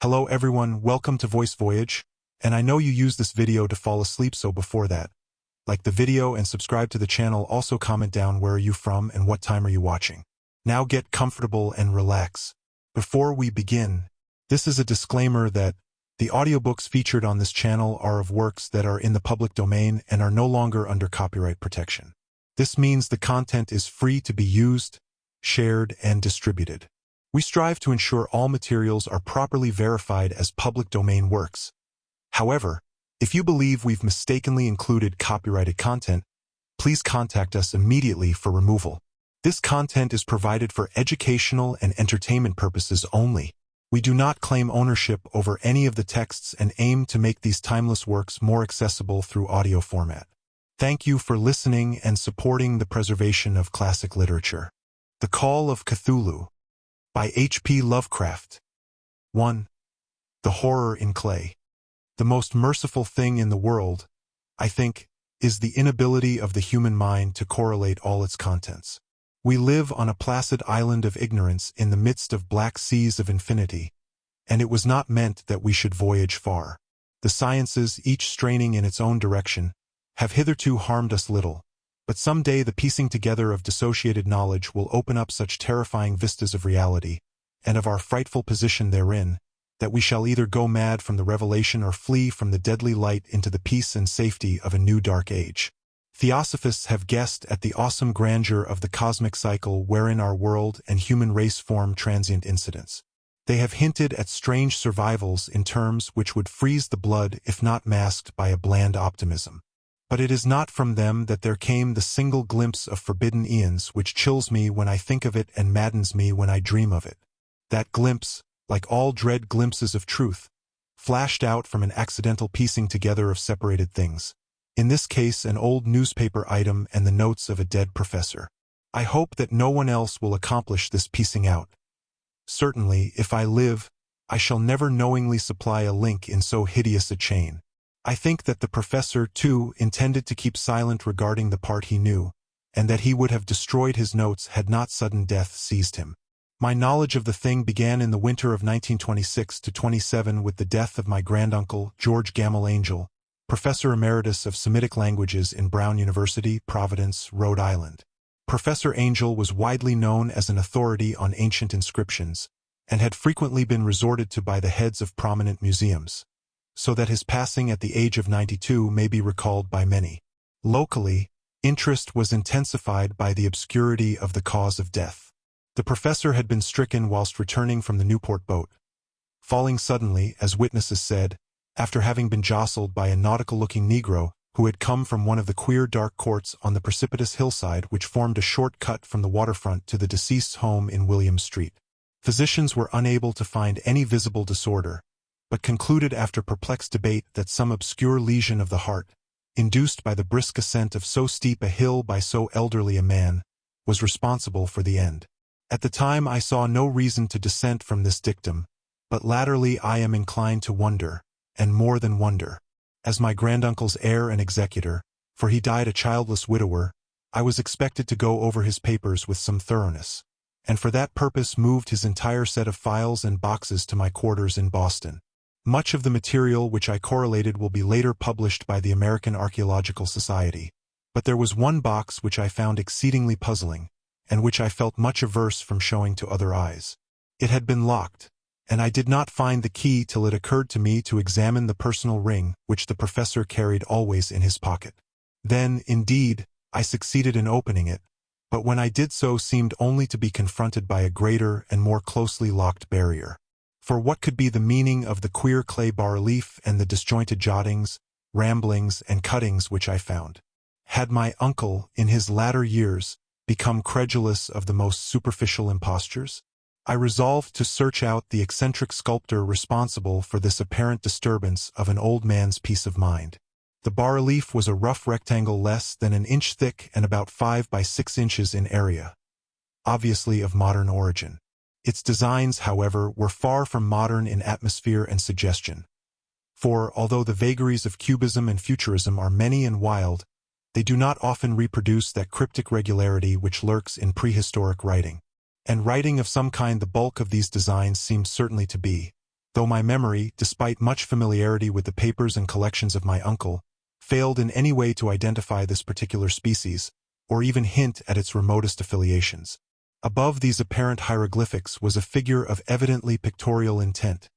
Hello everyone, welcome to Voice Voyage, and I know you use this video to fall asleep, so before that, like the video and subscribe to the channel. Also comment down where are you from and what time are you watching. Now get comfortable and relax. Before we begin, this is a disclaimer that the audiobooks featured on this channel are of works that are in the public domain and are no longer under copyright protection. This means the content is free to be used, shared, and distributed. We strive to ensure all materials are properly verified as public domain works. However, if you believe we've mistakenly included copyrighted content, please contact us immediately for removal. This content is provided for educational and entertainment purposes only. We do not claim ownership over any of the texts and aim to make these timeless works more accessible through audio format. Thank you for listening and supporting the preservation of classic literature. The Call of Cthulhu by H.P. Lovecraft. 1. The Horror in Clay. The most merciful thing in the world, I think, is the inability of the human mind to correlate all its contents. We live on a placid island of ignorance in the midst of black seas of infinity, and it was not meant that we should voyage far. The sciences, each straining in its own direction, have hitherto harmed us little, but someday the piecing together of dissociated knowledge will open up such terrifying vistas of reality, and of our frightful position therein, that we shall either go mad from the revelation or flee from the deadly light into the peace and safety of a new dark age. Theosophists have guessed at the awesome grandeur of the cosmic cycle wherein our world and human race form transient incidents. They have hinted at strange survivals in terms which would freeze the blood if not masked by a bland optimism. But it is not from them that there came the single glimpse of forbidden eons which chills me when I think of it and maddens me when I dream of it. That glimpse, like all dread glimpses of truth, flashed out from an accidental piecing together of separated things. In this case, an old newspaper item and the notes of a dead professor. I hope that no one else will accomplish this piecing out. Certainly, if I live, I shall never knowingly supply a link in so hideous a chain. I think that the professor, too, intended to keep silent regarding the part he knew, and that he would have destroyed his notes had not sudden death seized him. My knowledge of the thing began in the winter of 1926-27 with the death of my granduncle, George Gamble Angell, Professor Emeritus of Semitic Languages in Brown University, Providence, Rhode Island. Professor Angell was widely known as an authority on ancient inscriptions, and had frequently been resorted to by the heads of prominent museums, so that his passing at the age of 92 may be recalled by many. Locally, interest was intensified by the obscurity of the cause of death. The professor had been stricken whilst returning from the Newport boat, falling suddenly, as witnesses said, after having been jostled by a nautical-looking Negro who had come from one of the queer dark courts on the precipitous hillside which formed a short cut from the waterfront to the deceased's home in William Street. Physicians were unable to find any visible disorder, but concluded after perplexed debate that some obscure lesion of the heart, induced by the brisk ascent of so steep a hill by so elderly a man, was responsible for the end. At the time I saw no reason to dissent from this dictum, but latterly I am inclined to wonder, and more than wonder. As my granduncle's heir and executor, for he died a childless widower, I was expected to go over his papers with some thoroughness, and for that purpose moved his entire set of files and boxes to my quarters in Boston. Much of the material which I correlated will be later published by the American Archaeological Society, but there was one box which I found exceedingly puzzling, and which I felt much averse from showing to other eyes. It had been locked, and I did not find the key till it occurred to me to examine the personal ring which the professor carried always in his pocket. Then, indeed, I succeeded in opening it, but when I did so seemed only to be confronted by a greater and more closely locked barrier. For what could be the meaning of the queer clay bas-relief and the disjointed jottings, ramblings, and cuttings which I found? Had my uncle, in his latter years, become credulous of the most superficial impostures? I resolved to search out the eccentric sculptor responsible for this apparent disturbance of an old man's peace of mind. The bas-relief was a rough rectangle less than an inch thick and about 5 by 6 inches in area, obviously of modern origin. Its designs, however, were far from modern in atmosphere and suggestion. For, although the vagaries of cubism and futurism are many and wild, they do not often reproduce that cryptic regularity which lurks in prehistoric writing. And writing of some kind the bulk of these designs seemed certainly to be, though my memory, despite much familiarity with the papers and collections of my uncle, failed in any way to identify this particular species, or even hint at its remotest affiliations. Above these apparent hieroglyphics was a figure of evidently pictorial intent,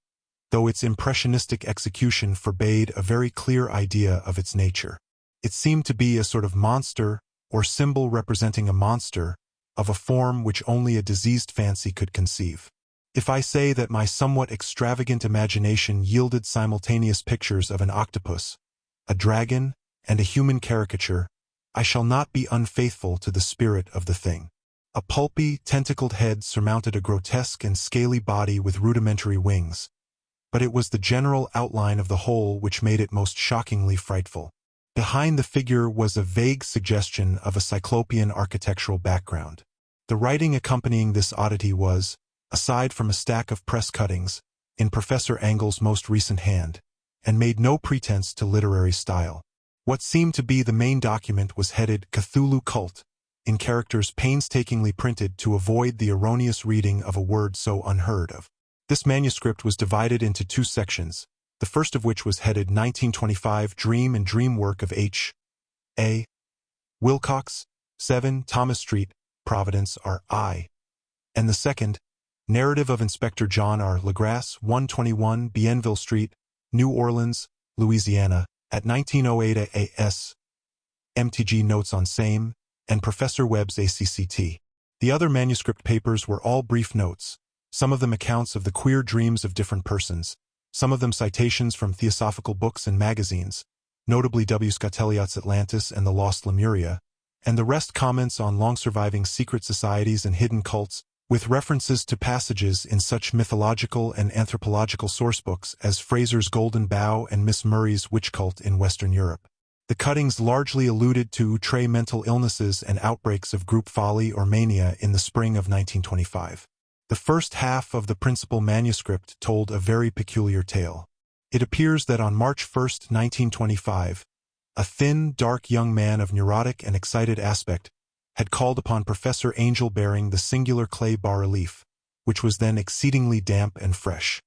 though its impressionistic execution forbade a very clear idea of its nature. It seemed to be a sort of monster, or symbol representing a monster, of a form which only a diseased fancy could conceive. If I say that my somewhat extravagant imagination yielded simultaneous pictures of an octopus, a dragon, and a human caricature, I shall not be unfaithful to the spirit of the thing. A pulpy, tentacled head surmounted a grotesque and scaly body with rudimentary wings, but it was the general outline of the whole which made it most shockingly frightful. Behind the figure was a vague suggestion of a cyclopean architectural background. The writing accompanying this oddity was, aside from a stack of press cuttings, in Professor Angell's most recent hand, and made no pretense to literary style. What seemed to be the main document was headed Cthulhu Cult, in characters painstakingly printed to avoid the erroneous reading of a word so unheard of. This manuscript was divided into two sections, the first of which was headed 1925 Dream and Dream Work of H. A. Wilcox, 7 Thomas Street, Providence, R.I., and the second, Narrative of Inspector John R. Legrasse, 121 Bienville Street, New Orleans, Louisiana, at 1908 A.S. MTG Notes on Same, and Professor Webb's ACCT. The other manuscript papers were all brief notes, some of them accounts of the queer dreams of different persons, some of them citations from theosophical books and magazines, notably W. Scott Elliott's Atlantis and the Lost Lemuria, and the rest comments on long-surviving secret societies and hidden cults, with references to passages in such mythological and anthropological sourcebooks as Fraser's Golden Bough and Miss Murray's Witch Cult in Western Europe. The cuttings largely alluded to mental illnesses and outbreaks of group folly or mania in the spring of 1925. The first half of the principal manuscript told a very peculiar tale. It appears that on March 1, 1925, a thin, dark young man of neurotic and excited aspect had called upon Professor Angell bearing the singular clay bas-relief, which was then exceedingly damp and fresh.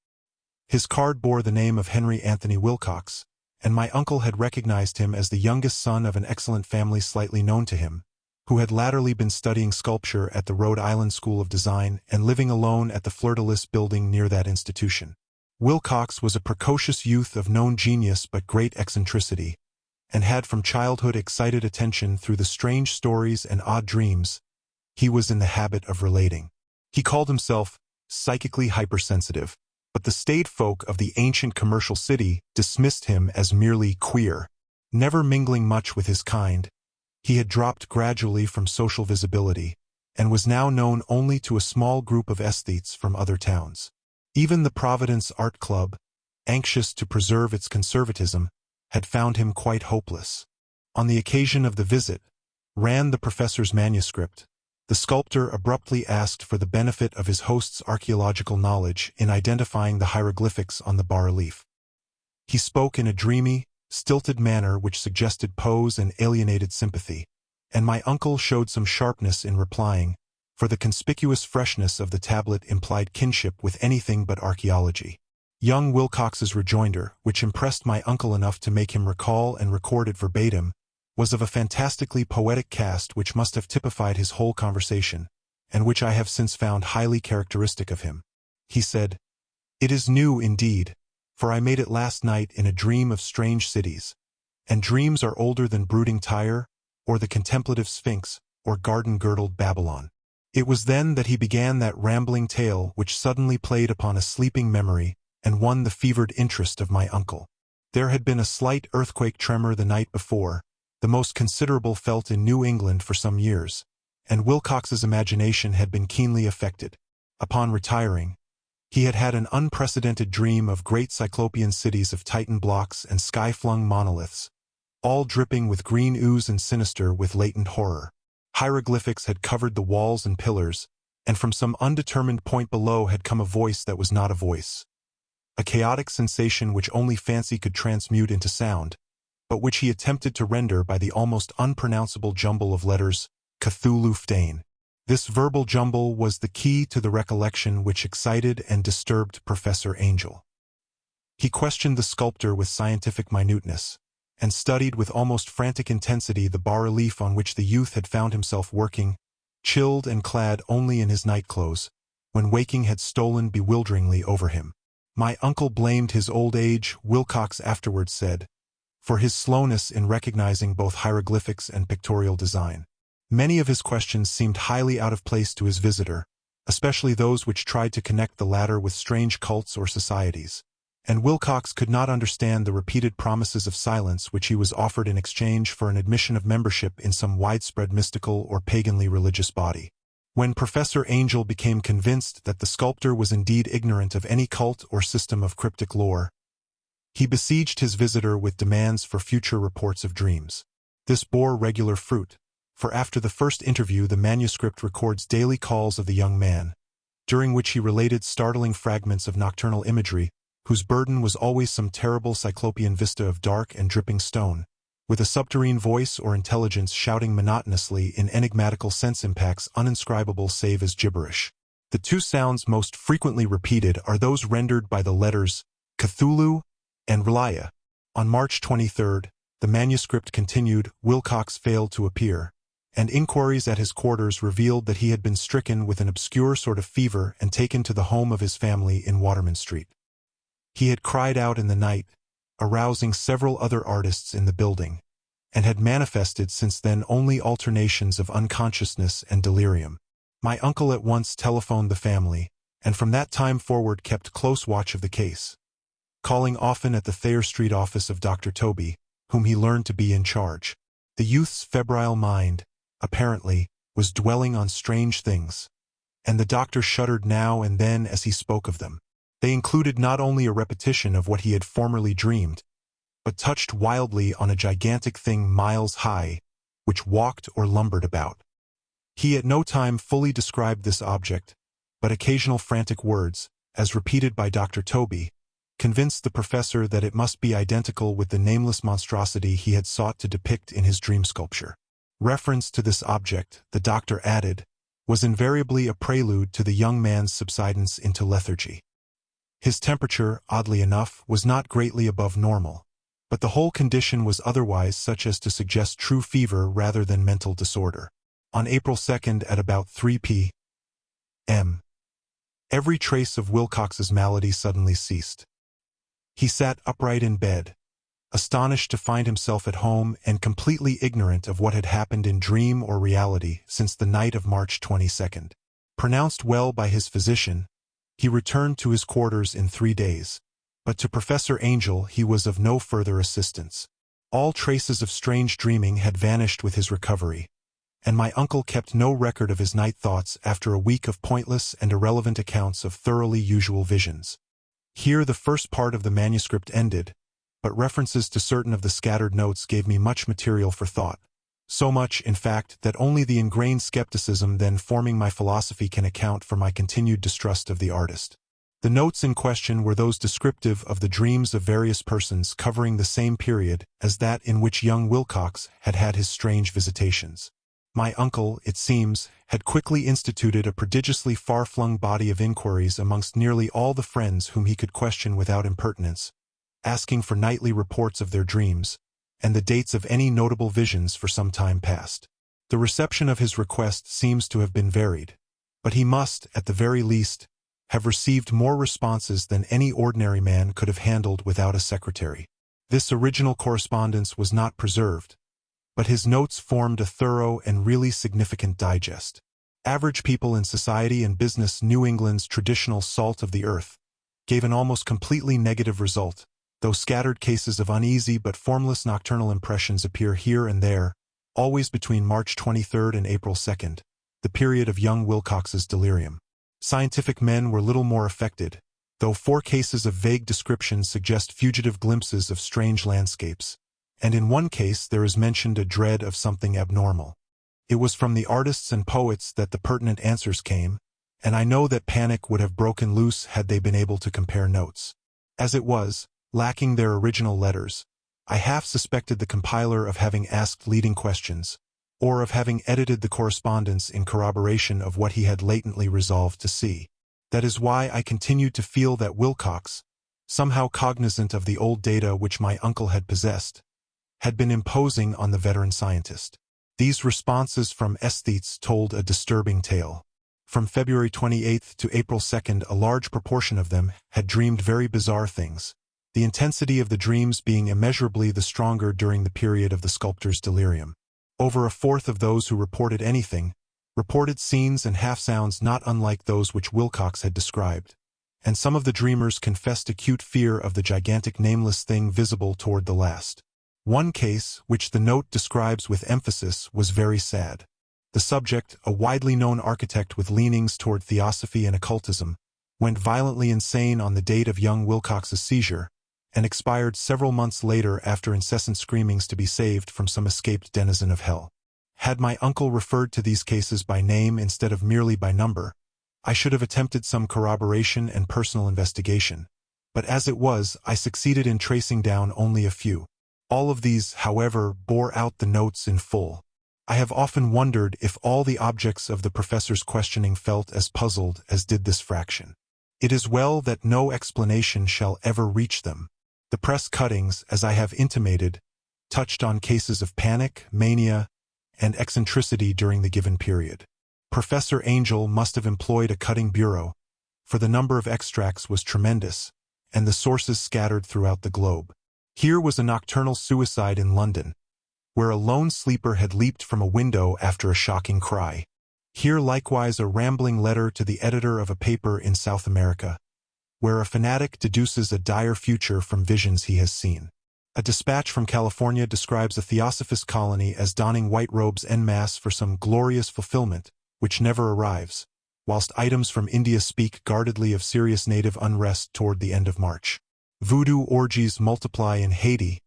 His card bore the name of Henry Anthony Wilcox, and my uncle had recognized him as the youngest son of an excellent family slightly known to him, who had latterly been studying sculpture at the Rhode Island School of Design and living alone at the Fleur-de-Lis building near that institution. Wilcox was a precocious youth of known genius but great eccentricity, and had from childhood excited attention through the strange stories and odd dreams he was in the habit of relating. He called himself psychically hypersensitive, but the staid folk of the ancient commercial city dismissed him as merely queer. Never mingling much with his kind, he had dropped gradually from social visibility, and was now known only to a small group of aesthetes from other towns. Even the Providence Art Club, anxious to preserve its conservatism, had found him quite hopeless. On the occasion of the visit, ran the professor's manuscript, the sculptor abruptly asked for the benefit of his host's archaeological knowledge in identifying the hieroglyphics on the bas-relief. He spoke in a dreamy, stilted manner which suggested pose and alienated sympathy, and my uncle showed some sharpness in replying, for the conspicuous freshness of the tablet implied kinship with anything but archaeology. Young Wilcox's rejoinder, which impressed my uncle enough to make him recall and record it verbatim, was of a fantastically poetic cast which must have typified his whole conversation, and which I have since found highly characteristic of him. He said, "It is new indeed, for I made it last night in a dream of strange cities, and dreams are older than brooding Tyre, or the contemplative Sphinx, or garden-girdled Babylon." It was then that he began that rambling tale which suddenly played upon a sleeping memory and won the fevered interest of my uncle. There had been a slight earthquake tremor the night before, the most considerable felt in New England for some years, and Wilcox's imagination had been keenly affected. Upon retiring, he had had an unprecedented dream of great cyclopean cities of Titan blocks and sky-flung monoliths, all dripping with green ooze and sinister with latent horror. Hieroglyphics had covered the walls and pillars, and from some undetermined point below had come a voice that was not a voice. A chaotic sensation which only fancy could transmute into sound, but which he attempted to render by the almost unpronounceable jumble of letters, Cthulhu fhtagn. This verbal jumble was the key to the recollection which excited and disturbed Professor Angell. He questioned the sculptor with scientific minuteness, and studied with almost frantic intensity the bas-relief on which the youth had found himself working, chilled and clad only in his nightclothes, when waking had stolen bewilderingly over him. My uncle blamed his old age, Wilcox afterwards said, for his slowness in recognizing both hieroglyphics and pictorial design. Many of his questions seemed highly out of place to his visitor, especially those which tried to connect the latter with strange cults or societies. And Wilcox could not understand the repeated promises of silence which he was offered in exchange for an admission of membership in some widespread mystical or paganly religious body. When Professor Angell became convinced that the sculptor was indeed ignorant of any cult or system of cryptic lore, he besieged his visitor with demands for future reports of dreams. This bore regular fruit, for after the first interview the manuscript records daily calls of the young man, during which he related startling fragments of nocturnal imagery, whose burden was always some terrible cyclopean vista of dark and dripping stone, with a subterrene voice or intelligence shouting monotonously in enigmatical sense impacts uninscribable save as gibberish. The two sounds most frequently repeated are those rendered by the letters Cthulhu and R'lyeh. On March 23, the manuscript continued, Wilcox failed to appear, and inquiries at his quarters revealed that he had been stricken with an obscure sort of fever and taken to the home of his family in Waterman Street. He had cried out in the night, arousing several other artists in the building, and had manifested since then only alternations of unconsciousness and delirium. My uncle at once telephoned the family, and from that time forward kept close watch of the case, calling often at the Thayer Street office of Dr. Toby, whom he learned to be in charge. The youth's febrile mind, apparently, was dwelling on strange things, and the doctor shuddered now and then as he spoke of them. They included not only a repetition of what he had formerly dreamed, but touched wildly on a gigantic thing miles high, which walked or lumbered about. He at no time fully described this object, but occasional frantic words, as repeated by Dr. Toby, convinced the professor that it must be identical with the nameless monstrosity he had sought to depict in his dream sculpture. Reference to this object, the doctor added, was invariably a prelude to the young man's subsidence into lethargy. His temperature, oddly enough, was not greatly above normal, but the whole condition was otherwise such as to suggest true fever rather than mental disorder. On April 2nd at about 3 p.m., every trace of Wilcox's malady suddenly ceased. He sat upright in bed, astonished to find himself at home and completely ignorant of what had happened in dream or reality since the night of March 22nd. Pronounced well by his physician, he returned to his quarters in 3 days, but to Professor Angell he was of no further assistance. All traces of strange dreaming had vanished with his recovery, and my uncle kept no record of his night thoughts after a week of pointless and irrelevant accounts of thoroughly usual visions. Here the first part of the manuscript ended, but references to certain of the scattered notes gave me much material for thought. So much, in fact, that only the ingrained skepticism then forming my philosophy can account for my continued distrust of the artist. The notes in question were those descriptive of the dreams of various persons covering the same period as that in which young Wilcox had had his strange visitations. My uncle, it seems, had quickly instituted a prodigiously far-flung body of inquiries amongst nearly all the friends whom he could question without impertinence, asking for nightly reports of their dreams, and the dates of any notable visions for some time past. The reception of his request seems to have been varied, but he must, at the very least, have received more responses than any ordinary man could have handled without a secretary. This original correspondence was not preserved, but his notes formed a thorough and really significant digest. Average people in society and business, New England's traditional salt of the earth, gave an almost completely negative result, though scattered cases of uneasy but formless nocturnal impressions appear here and there, always between March 23 and April 2, the period of young Wilcox's delirium. Scientific men were little more affected, though 4 cases of vague description suggest fugitive glimpses of strange landscapes, and in one case there is mentioned a dread of something abnormal. It was from the artists and poets that the pertinent answers came, and I know that panic would have broken loose had they been able to compare notes. As it was, lacking their original letters, I half suspected the compiler of having asked leading questions, or of having edited the correspondence in corroboration of what he had latently resolved to see. That is why I continued to feel that Wilcox, somehow cognizant of the old data which my uncle had possessed, had been imposing on the veteran scientist. These responses from aesthetes told a disturbing tale. From February 28th to April 2nd, a large proportion of them had dreamed very bizarre things, the intensity of the dreams being immeasurably the stronger during the period of the sculptor's delirium. Over a fourth of those who reported anything reported scenes and half-sounds not unlike those which Wilcox had described, and some of the dreamers confessed acute fear of the gigantic nameless thing visible toward the last. One case, which the note describes with emphasis, was very sad. The subject, a widely known architect with leanings toward theosophy and occultism, went violently insane on the date of young Wilcox's seizure, and expired several months later after incessant screamings to be saved from some escaped denizen of hell. Had my uncle referred to these cases by name instead of merely by number, I should have attempted some corroboration and personal investigation, but as it was, I succeeded in tracing down only a few. All of these, however, bore out the notes in full. I have often wondered if all the objects of the professor's questioning felt as puzzled as did this fraction. It is well that no explanation shall ever reach them. The press cuttings, as I have intimated, touched on cases of panic, mania, and eccentricity during the given period. Professor Angell must have employed a cutting bureau, for the number of extracts was tremendous, and the sources scattered throughout the globe. Here was a nocturnal suicide in London, where a lone sleeper had leaped from a window after a shocking cry. Here likewise a rambling letter to the editor of a paper in South America, where a fanatic deduces a dire future from visions he has seen. A dispatch from California describes a theosophist colony as donning white robes en masse for some glorious fulfillment, which never arrives, whilst items from India speak guardedly of serious native unrest toward the end of March. Voodoo orgies multiply in Haiti,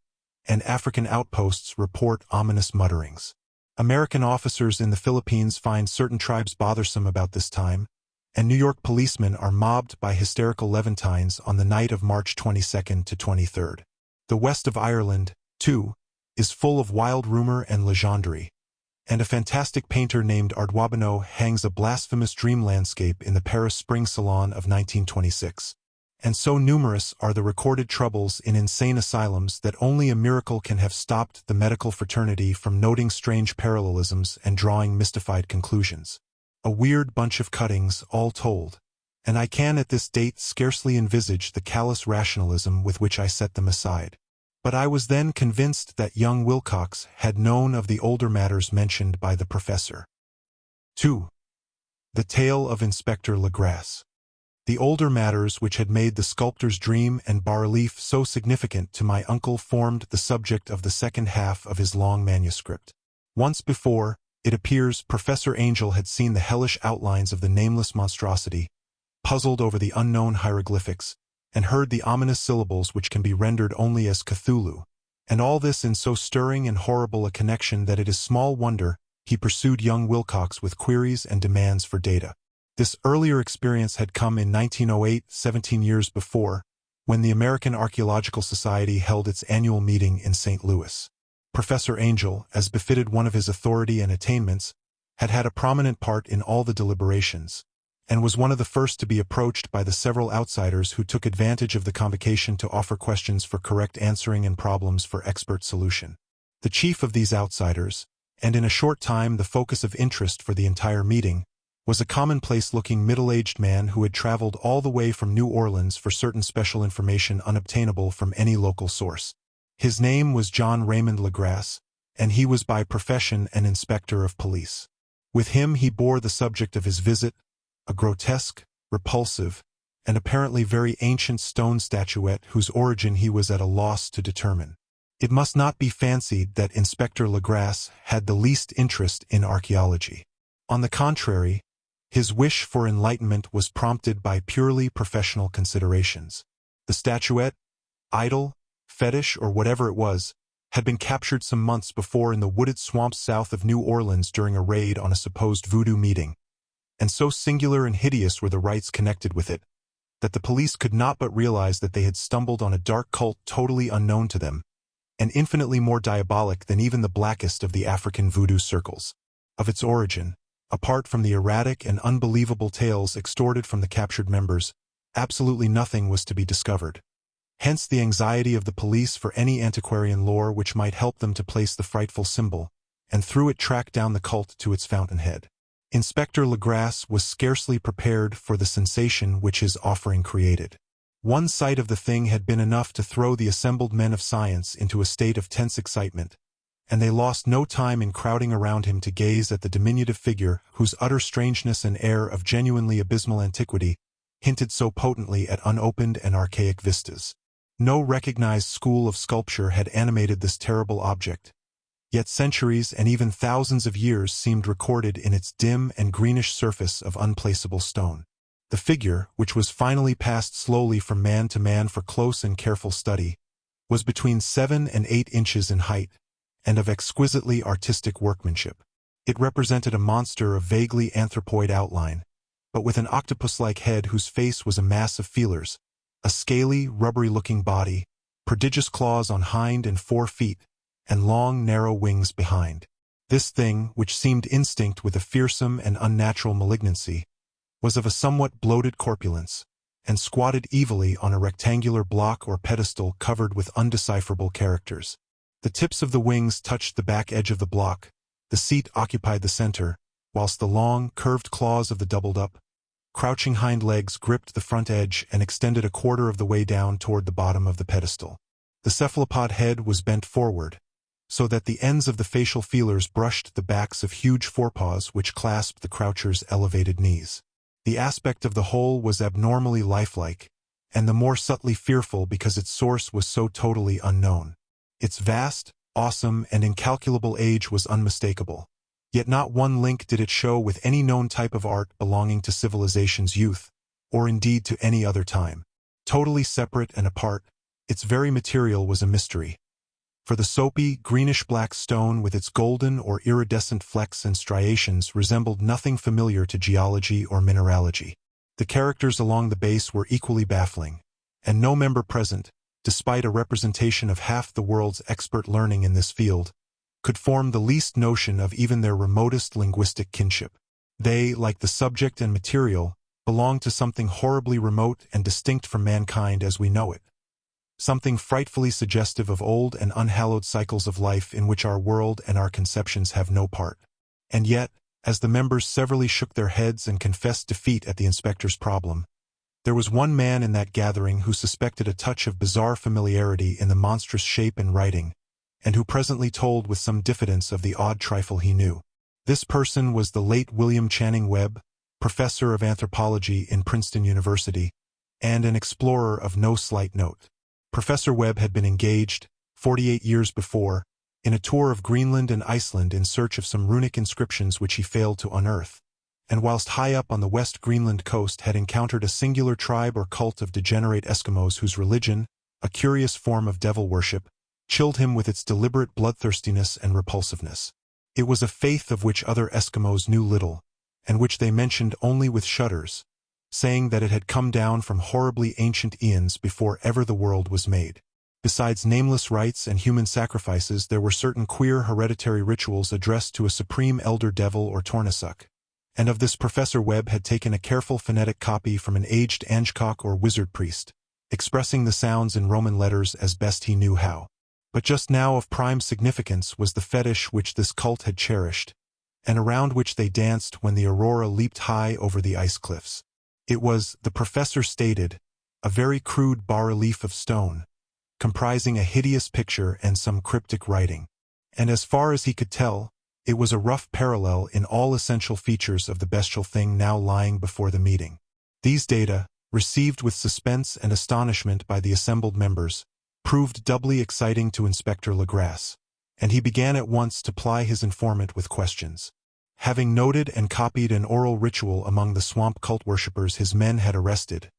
and African outposts report ominous mutterings. American officers in the Philippines find certain tribes bothersome about this time, and New York policemen are mobbed by hysterical Levantines on the night of March 22nd to 23rd. The west of Ireland, too, is full of wild rumor and legendary, and a fantastic painter named Ardwabano hangs a blasphemous dream landscape in the Paris Spring Salon of 1926. And so numerous are the recorded troubles in insane asylums that only a miracle can have stopped the medical fraternity from noting strange parallelisms and drawing mystified conclusions. A weird bunch of cuttings, all told, and I can at this date scarcely envisage the callous rationalism with which I set them aside. But I was then convinced that young Wilcox had known of the older matters mentioned by the professor. 2. The Tale of Inspector Legrasse. The older matters which had made the sculptor's dream and bas-relief so significant to my uncle formed the subject of the second half of his long manuscript. Once before, it appears, Professor Angell had seen the hellish outlines of the nameless monstrosity, puzzled over the unknown hieroglyphics, and heard the ominous syllables which can be rendered only as Cthulhu, and all this in so stirring and horrible a connection that it is small wonder he pursued young Wilcox with queries and demands for data. This earlier experience had come in 1908, 17 years before, when the American Archaeological Society held its annual meeting in St. Louis. Professor Angell, as befitted one of his authority and attainments, had had a prominent part in all the deliberations, and was one of the first to be approached by the several outsiders who took advantage of the convocation to offer questions for correct answering and problems for expert solution. The chief of these outsiders, and in a short time the focus of interest for the entire meeting, was a commonplace-looking middle-aged man who had traveled all the way from New Orleans for certain special information unobtainable from any local source. His name was John Raymond Legrasse, and he was by profession an inspector of police. With him he bore the subject of his visit, a grotesque, repulsive, and apparently very ancient stone statuette whose origin he was at a loss to determine. It must not be fancied that Inspector Legrasse had the least interest in archaeology. On the contrary, his wish for enlightenment was prompted by purely professional considerations. The statuette, idol, fetish, or whatever it was, had been captured some months before in the wooded swamps south of New Orleans during a raid on a supposed voodoo meeting, and so singular and hideous were the rites connected with it, that the police could not but realize that they had stumbled on a dark cult totally unknown to them, and infinitely more diabolic than even the blackest of the African voodoo circles. Of its origin, apart from the erratic and unbelievable tales extorted from the captured members, absolutely nothing was to be discovered. Hence the anxiety of the police for any antiquarian lore which might help them to place the frightful symbol, and through it track down the cult to its fountainhead. Inspector Legras was scarcely prepared for the sensation which his offering created. One sight of the thing had been enough to throw the assembled men of science into a state of tense excitement, and they lost no time in crowding around him to gaze at the diminutive figure whose utter strangeness and air of genuinely abysmal antiquity hinted so potently at unopened and archaic vistas. No recognized school of sculpture had animated this terrible object, yet centuries and even thousands of years seemed recorded in its dim and greenish surface of unplaceable stone. The figure, which was finally passed slowly from man to man for close and careful study, was between 7 and 8 inches in height, and of exquisitely artistic workmanship. It represented a monster of vaguely anthropoid outline, but with an octopus-like head whose face was a mass of feelers, a scaly, rubbery-looking body, prodigious claws on hind and fore feet, and long, narrow wings behind. This thing, which seemed instinct with a fearsome and unnatural malignancy, was of a somewhat bloated corpulence, and squatted evilly on a rectangular block or pedestal covered with undecipherable characters. The tips of the wings touched the back edge of the block, the seat occupied the center, whilst the long, curved claws of the doubled-up, crouching hind legs gripped the front edge and extended a quarter of the way down toward the bottom of the pedestal. The cephalopod head was bent forward, so that the ends of the facial feelers brushed the backs of huge forepaws which clasped the croucher's elevated knees. The aspect of the whole was abnormally lifelike, and the more subtly fearful because its source was so totally unknown. Its vast, awesome, and incalculable age was unmistakable, yet not one link did it show with any known type of art belonging to civilization's youth, or indeed to any other time. Totally separate and apart, its very material was a mystery. For the soapy, greenish-black stone with its golden or iridescent flecks and striations resembled nothing familiar to geology or mineralogy. The characters along the base were equally baffling, and no member present, despite a representation of half the world's expert learning in this field, could form the least notion of even their remotest linguistic kinship. They, like the subject and material, belonged to something horribly remote and distinct from mankind as we know it. Something frightfully suggestive of old and unhallowed cycles of life in which our world and our conceptions have no part. And yet, as the members severally shook their heads and confessed defeat at the inspector's problem, there was one man in that gathering who suspected a touch of bizarre familiarity in the monstrous shape and writing, and who presently told with some diffidence of the odd trifle he knew. This person was the late William Channing Webb, professor of anthropology in Princeton University, and an explorer of no slight note. Professor Webb had been engaged, 48 years before, in a tour of Greenland and Iceland in search of some runic inscriptions which he failed to unearth, and whilst high up on the West Greenland coast had encountered a singular tribe or cult of degenerate Eskimos whose religion, a curious form of devil worship, chilled him with its deliberate bloodthirstiness and repulsiveness. It was a faith of which other Eskimos knew little, and which they mentioned only with shudders, saying that it had come down from horribly ancient eons before ever the world was made. Besides nameless rites and human sacrifices, there were certain queer hereditary rituals addressed to a supreme elder devil or tornasuk, and of this Professor Webb had taken a careful phonetic copy from an aged Angkok or wizard priest, expressing the sounds in Roman letters as best he knew how. But just now of prime significance was the fetish which this cult had cherished, and around which they danced when the aurora leaped high over the ice cliffs. It was, the professor stated, a very crude bas-relief of stone, comprising a hideous picture and some cryptic writing. And as far as he could tell, it was a rough parallel in all essential features of the bestial thing now lying before the meeting. These data, received with suspense and astonishment by the assembled members, proved doubly exciting to Inspector Legras, and he began at once to ply his informant with questions. Having noted and copied an oral ritual among the swamp cult worshippers his men had arrested,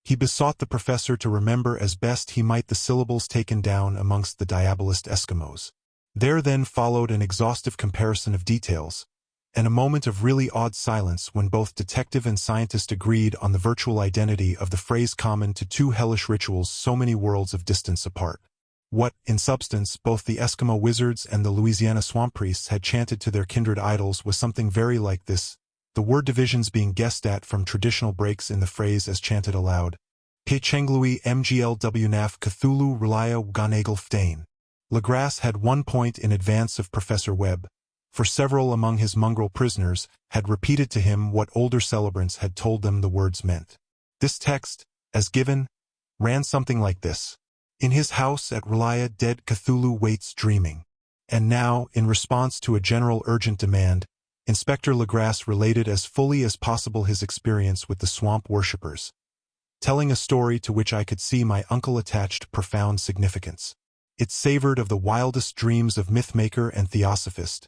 he besought the professor to remember as best he might the syllables taken down amongst the diabolist Eskimos. There then followed an exhaustive comparison of details, and a moment of really odd silence when both detective and scientist agreed on the virtual identity of the phrase common to two hellish rituals so many worlds of distance apart. What, in substance, both the Eskimo wizards and the Louisiana swamp priests had chanted to their kindred idols was something very like this, the word divisions being guessed at from traditional breaks in the phrase as chanted aloud. mglw'nafh Cthulhu R'lyeh wgah'nagl fhtagn. Legras had 1 point in advance of Professor Webb, for several among his mongrel prisoners had repeated to him what older celebrants had told them the words meant. This text, as given, ran something like this. In his house at R'lyeh dead Cthulhu waits dreaming. And now, in response to a general urgent demand, Inspector Legras related as fully as possible his experience with the swamp worshippers, telling a story to which I could see my uncle attached profound significance. It savored of the wildest dreams of mythmaker and theosophist,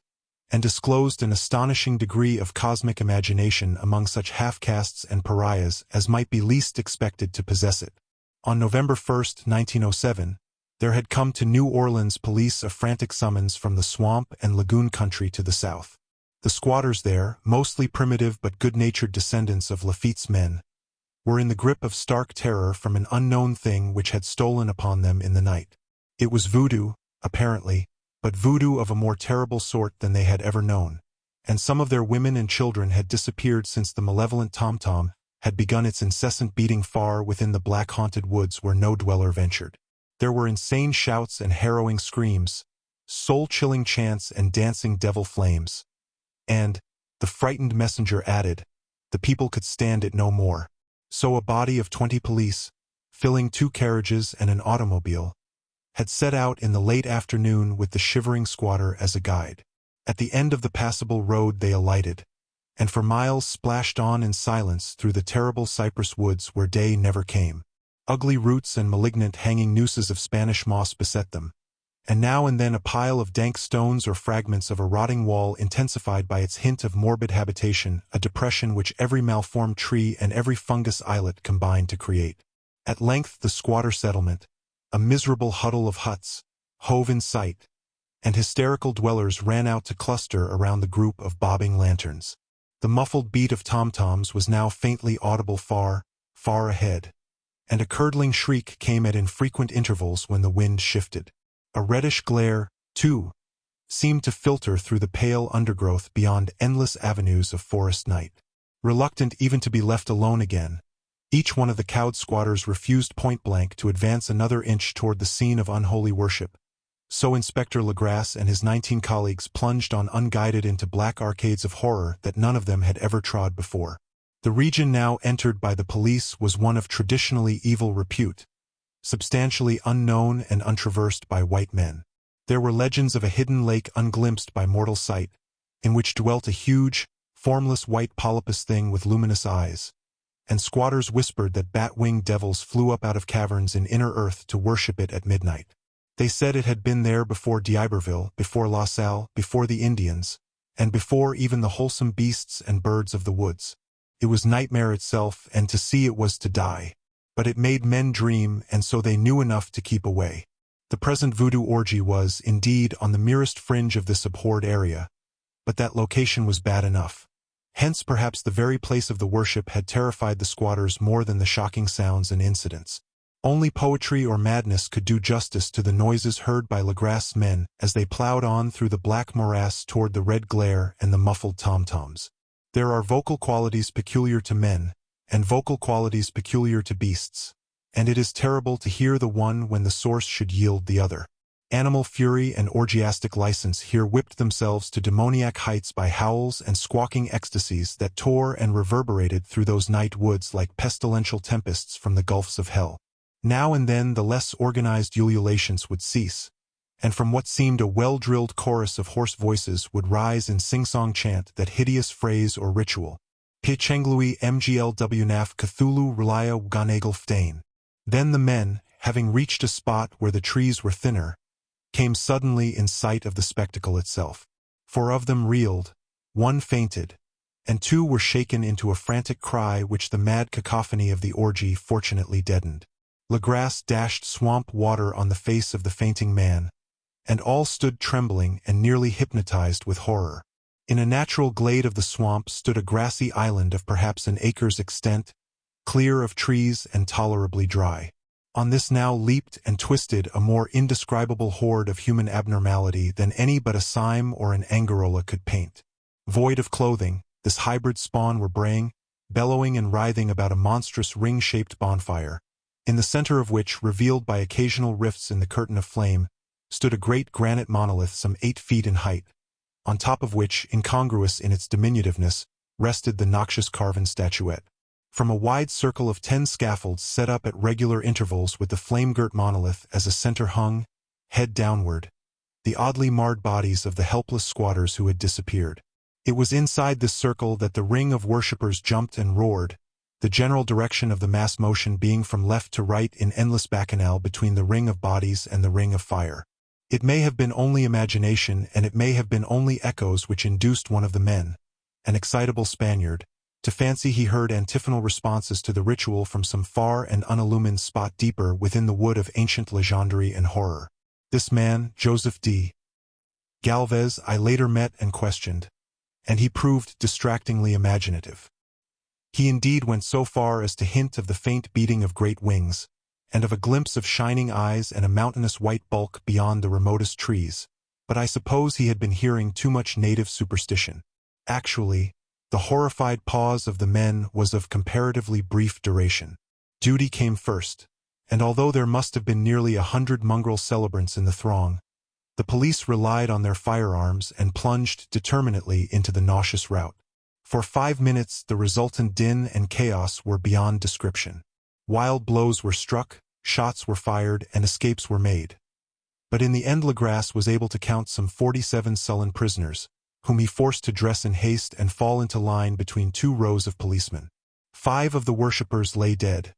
and disclosed an astonishing degree of cosmic imagination among such half-castes and pariahs as might be least expected to possess it. On November 1, 1907, there had come to New Orleans police a frantic summons from the swamp and lagoon country to the south. The squatters there, mostly primitive but good-natured descendants of Lafitte's men, were in the grip of stark terror from an unknown thing which had stolen upon them in the night. It was voodoo, apparently, but voodoo of a more terrible sort than they had ever known, and some of their women and children had disappeared since the malevolent tom-tom had begun its incessant beating far within the black-haunted woods where no dweller ventured. There were insane shouts and harrowing screams, soul-chilling chants and dancing devil flames. And, the frightened messenger added, the people could stand it no more. So a body of 20 police, filling 2 carriages and an automobile, had set out in the late afternoon with the shivering squatter as a guide. At the end of the passable road they alighted, and for miles splashed on in silence through the terrible cypress woods where day never came. Ugly roots and malignant hanging nooses of Spanish moss beset them, and now and then a pile of dank stones or fragments of a rotting wall intensified by its hint of morbid habitation, a depression which every malformed tree and every fungus islet combined to create. At length the squatter settlement, a miserable huddle of huts, hove in sight, and hysterical dwellers ran out to cluster around the group of bobbing lanterns. The muffled beat of tom-toms was now faintly audible far, far ahead, and a curdling shriek came at infrequent intervals when the wind shifted. A reddish glare, too, seemed to filter through the pale undergrowth beyond endless avenues of forest night. Reluctant even to be left alone again, each one of the cowed squatters refused point-blank to advance another inch toward the scene of unholy worship. So Inspector Legras and his 19 colleagues plunged on unguided into black arcades of horror that none of them had ever trod before. The region now entered by the police was one of traditionally evil repute, substantially unknown and untraversed by white men. There were legends of a hidden lake unglimpsed by mortal sight, in which dwelt a huge, formless white polypus thing with luminous eyes, and squatters whispered that bat-winged devils flew up out of caverns in inner earth to worship it at midnight. They said it had been there before D'Iberville, before La Salle, before the Indians, and before even the wholesome beasts and birds of the woods. It was nightmare itself, and to see it was to die. But it made men dream, and so they knew enough to keep away. The present voodoo orgy was, indeed, on the merest fringe of this abhorred area, but that location was bad enough. Hence perhaps the very place of the worship had terrified the squatters more than the shocking sounds and incidents. Only poetry or madness could do justice to the noises heard by Legras' men as they plowed on through the black morass toward the red glare and the muffled tom-toms. There are vocal qualities peculiar to men, and vocal qualities peculiar to beasts, and it is terrible to hear the one when the source should yield the other. Animal fury and orgiastic license here whipped themselves to demoniac heights by howls and squawking ecstasies that tore and reverberated through those night woods like pestilential tempests from the gulfs of hell. Now and then the less organized ululations would cease, and from what seemed a well-drilled chorus of hoarse voices would rise in sing-song chant that hideous phrase or ritual. mglw'nafh Cthulhu R'lyeh wgah'nagl fhtagn. Then the men, having reached a spot where the trees were thinner, came suddenly in sight of the spectacle itself. 4 of them reeled, 1 fainted, and 2 were shaken into a frantic cry which the mad cacophony of the orgy fortunately deadened. Legras dashed swamp water on the face of the fainting man, and all stood trembling and nearly hypnotized with horror. In a natural glade of the swamp stood a grassy island of perhaps an acre's extent, clear of trees and tolerably dry. On this now leaped and twisted a more indescribable horde of human abnormality than any but a Sime or an Angarola could paint. Void of clothing, this hybrid spawn were braying, bellowing and writhing about a monstrous ring-shaped bonfire, in the center of which, revealed by occasional rifts in the curtain of flame, stood a great granite monolith some 8 feet in height, on top of which, incongruous in its diminutiveness, rested the noxious carven statuette. From a wide circle of 10 scaffolds set up at regular intervals with the flame-girt monolith as a center hung, head downward, the oddly marred bodies of the helpless squatters who had disappeared. It was inside this circle that the ring of worshippers jumped and roared, the general direction of the mass motion being from left to right in endless bacchanal between the ring of bodies and the ring of fire. It may have been only imagination, and it may have been only echoes which induced one of the men, an excitable Spaniard, to fancy he heard antiphonal responses to the ritual from some far and unillumined spot deeper within the wood of ancient legendary and horror. This man, Joseph D. Galvez, I later met and questioned, and he proved distractingly imaginative. He indeed went so far as to hint of the faint beating of great wings, and of a glimpse of shining eyes and a mountainous white bulk beyond the remotest trees, but I suppose he had been hearing too much native superstition. Actually, the horrified pause of the men was of comparatively brief duration. Duty came first, and although there must have been nearly 100 mongrel celebrants in the throng, the police relied on their firearms and plunged determinately into the nauseous rout. For 5 minutes the resultant din and chaos were beyond description. Wild blows were struck, shots were fired, and escapes were made. But in the end Legras was able to count some 47 sullen prisoners, whom he forced to dress in haste and fall into line between 2 rows of policemen. 5 of the worshippers lay dead,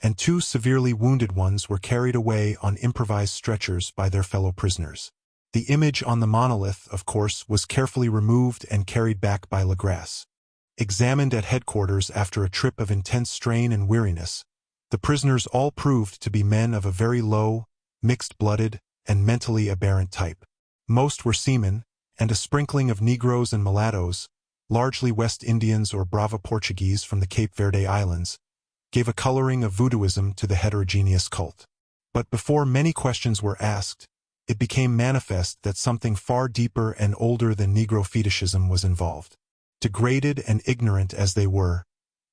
and 2 severely wounded ones were carried away on improvised stretchers by their fellow prisoners. The image on the monolith, of course, was carefully removed and carried back by Legras. Examined at headquarters after a trip of intense strain and weariness, the prisoners all proved to be men of a very low, mixed-blooded, and mentally aberrant type. Most were seamen, and a sprinkling of Negroes and mulattoes, largely West Indians or Brava Portuguese from the Cape Verde Islands, gave a coloring of voodooism to the heterogeneous cult. But before many questions were asked, it became manifest that something far deeper and older than Negro fetishism was involved. Degraded and ignorant as they were,